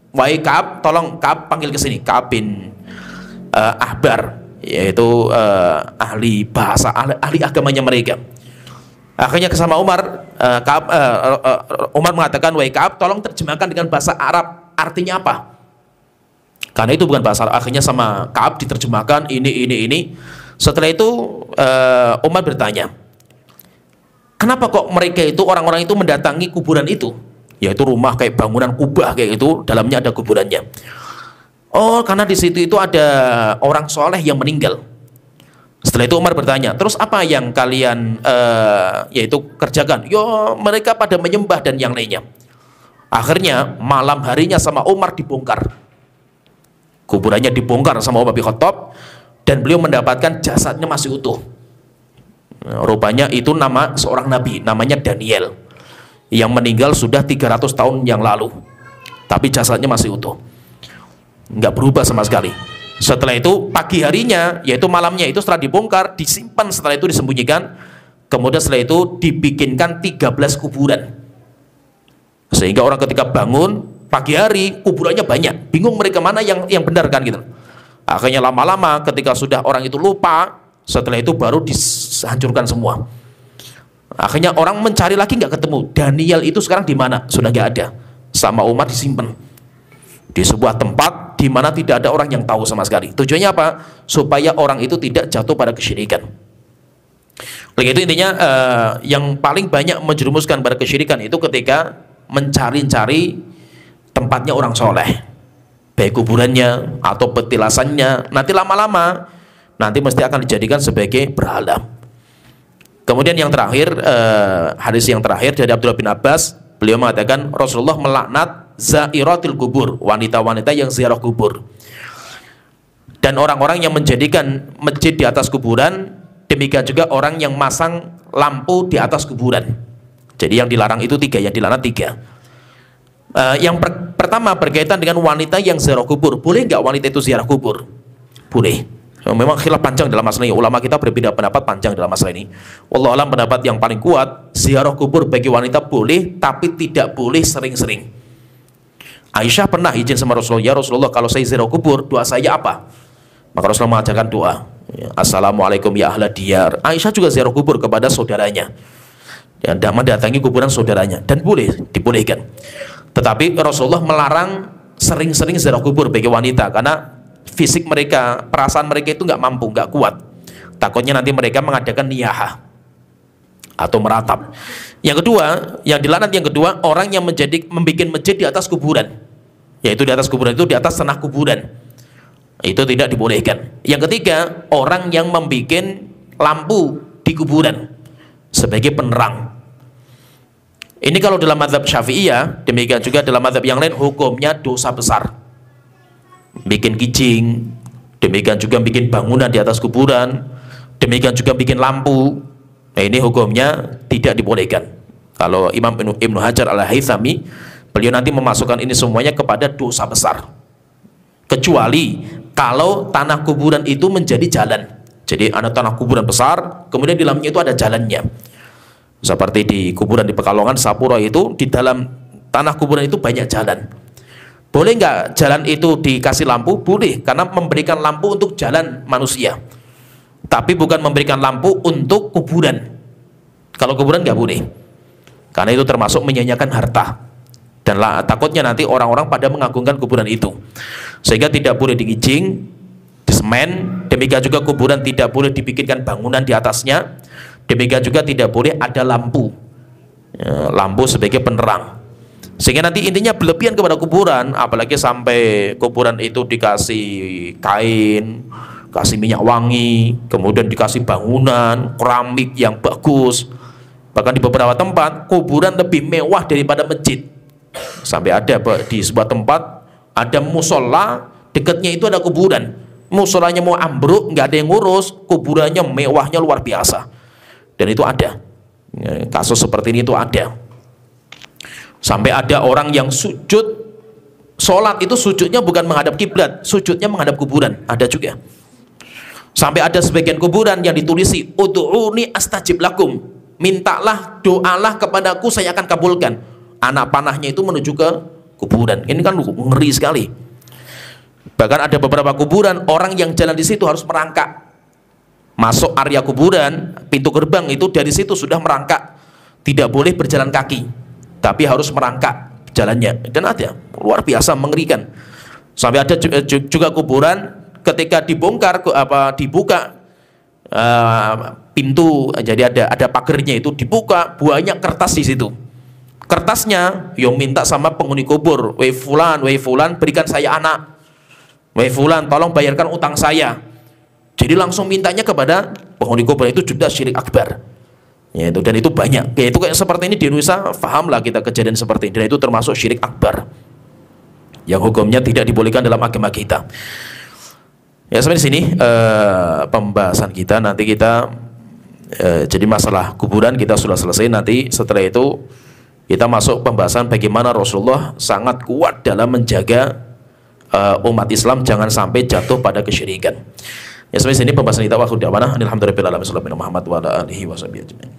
wahai Ka'ab, tolong Ka'ab panggil ke sini, Ka'ab bin Ahbar. yaitu ahli bahasa, ahli agamanya mereka. Akhirnya kesama Umar, Umar mengatakan, wahai Ka'ab, tolong terjemahkan dengan bahasa Arab, artinya apa? Karena itu bukan bahasa Arab. Akhirnya sama Ka'ab diterjemahkan ini. Setelah itu Umar bertanya, kenapa kok mereka itu, orang-orang itu mendatangi kuburan itu? Yaitu rumah kayak bangunan kubah kayak itu, dalamnya ada kuburannya. Oh, karena di situ itu ada orang soleh yang meninggal. Setelah itu Umar bertanya, terus apa yang kalian yaitu kerjakan? Yo, mereka pada menyembah dan yang lainnya. Akhirnya malam harinya sama Umar dibongkar, kuburannya dibongkar sama Umar bin Khattab, dan beliau mendapatkan jasadnya masih utuh. Rupanya itu nama seorang nabi, namanya Daniel, yang meninggal sudah 300 tahun yang lalu, tapi jasadnya masih utuh, nggak berubah sama sekali. Setelah itu pagi harinya, yaitu malamnya itu setelah dibongkar, disimpan, setelah itu disembunyikan, kemudian setelah itu dibikinkan 13 kuburan, sehingga orang ketika bangun pagi hari kuburannya banyak, bingung mereka mana yang benar kan gitu. Akhirnya lama-lama ketika sudah orang itu lupa, setelah itu baru dihancurkan semua. Akhirnya orang mencari lagi nggak ketemu, Daniel itu sekarang di mana? Sudah nggak ada. Sama Umar disimpan di sebuah tempat di mana tidak ada orang yang tahu sama sekali. Tujuannya apa? Supaya orang itu tidak jatuh pada kesyirikan. Begitu intinya, yang paling banyak menjerumuskan pada kesyirikan itu ketika mencari-cari tempatnya orang soleh, baik kuburannya atau petilasannya. Nanti lama-lama nanti mesti akan dijadikan sebagai berhala. Kemudian yang terakhir, hadis yang terakhir dari Abdullah bin Abbas, beliau mengatakan Rasulullah melaknat zairatil kubur, wanita-wanita yang ziarah kubur, dan orang-orang yang menjadikan masjid di atas kuburan, demikian juga orang yang masang lampu di atas kuburan. Jadi yang dilarang itu 3, yang dilarang 3. Yang pertama berkaitan dengan wanita yang ziarah kubur. Boleh nggak wanita itu ziarah kubur? Boleh. Memang khilaf panjang dalam masalah ini. Ulama kita berbeda pendapat panjang dalam masalah ini. Wallahu alam, pendapat yang paling kuat, ziarah kubur bagi wanita boleh, tapi tidak boleh sering-sering. Aisyah pernah izin sama Rasulullah, ya Rasulullah, kalau saya ziarah kubur, doa saya apa? Maka Rasulullah mengajarkan doa, Assalamualaikum ya ahla diyar. Aisyah juga ziarah kubur kepada saudaranya, dan mendatangi kuburan saudaranya, dan boleh, dibolehkan. Tetapi Rasulullah melarang sering-sering ziarah kubur bagi wanita, karena fisik mereka, perasaan mereka itu nggak mampu, nggak kuat. Takutnya nanti mereka mengadakan niyahah atau meratap. Yang kedua, yang dilarang yang kedua, orang yang membuat masjid di atas kuburan, yaitu di atas kuburan itu di atas tanah kuburan, itu tidak dibolehkan. Yang ketiga, orang yang membuat lampu di kuburan sebagai penerang. Ini kalau dalam mazhab Syafi'iyah, demikian juga dalam mazhab yang lain, hukumnya dosa besar. Bikin kijing, demikian juga bikin bangunan di atas kuburan, demikian juga bikin lampu. Nah, ini hukumnya tidak dibolehkan. Kalau Imam Ibnu Hajar al-Haythami, beliau nanti memasukkan ini semuanya kepada dosa besar, kecuali kalau tanah kuburan itu menjadi jalan. Jadi ada tanah kuburan besar, kemudian di dalamnya itu ada jalannya, seperti di kuburan di Pekalongan, Sapura itu, di dalam tanah kuburan itu banyak jalan. Boleh nggak jalan itu dikasih lampu? Boleh, karena memberikan lampu untuk jalan manusia, tapi bukan memberikan lampu untuk kuburan. Kalau kuburan nggak boleh, karena itu termasuk menyanyiakan harta, dan takutnya nanti orang-orang pada mengagungkan kuburan itu, sehingga tidak boleh digijing, disemen. Demikian juga kuburan tidak boleh dibikinkan bangunan di atasnya. Demikian juga tidak boleh ada lampu, lampu sebagai penerang, sehingga nanti intinya berlebihan kepada kuburan. Apalagi sampai kuburan itu dikasih kain, kasih minyak wangi, kemudian dikasih bangunan keramik yang bagus. Bahkan di beberapa tempat kuburan lebih mewah daripada masjid. Sampai ada di sebuah tempat ada musola, dekatnya itu ada kuburan. Musolanya mau ambruk, nggak ada yang ngurus, kuburannya mewahnya luar biasa. Dan itu ada kasus seperti ini, itu ada. Sampai ada orang yang sujud, sholat itu sujudnya bukan menghadap kiblat, sujudnya menghadap kuburan, ada juga. Sampai ada sebagian kuburan yang ditulisi ud'uni astajib lakum, mintalah, doalah kepadaku, saya akan kabulkan. Anak panahnya itu menuju ke kuburan. Ini kan ngeri sekali. Bahkan ada beberapa kuburan, orang yang jalan di situ harus merangkak. Masuk area kuburan, pintu gerbang itu dari situ sudah merangkak. Tidak boleh berjalan kaki, tapi harus merangkak jalannya. Dan ada, luar biasa mengerikan. Sampai ada juga kuburan ketika dibongkar dibuka pintu, jadi ada pagernya itu dibuka, banyak kertas di situ. Kertasnya yang minta sama penghuni kubur, wei fulan berikan saya anak, wei fulan tolong bayarkan utang saya. Jadi langsung mintanya kepada penghuni kubur. Itu juga syirik akbar. Ya, itu, dan itu banyak. Ya, itu kayak seperti ini di Indonesia, pahamlah kita kejadian seperti ini. Dan itu termasuk syirik akbar yang hukumnya tidak dibolehkan dalam agama kita. Ya, sampai di sini pembahasan kita. Nanti kita jadi masalah kuburan kita sudah selesai. Nanti setelah itu kita masuk pembahasan bagaimana Rasulullah sangat kuat dalam menjaga umat Islam jangan sampai jatuh pada kesyirikan. Ya, sampai sini pembahasan kita. Wa akhiru da'wana alhamdulillahirabbil alamin. Muhammad wa ala alihi wa sahbihi ajmain.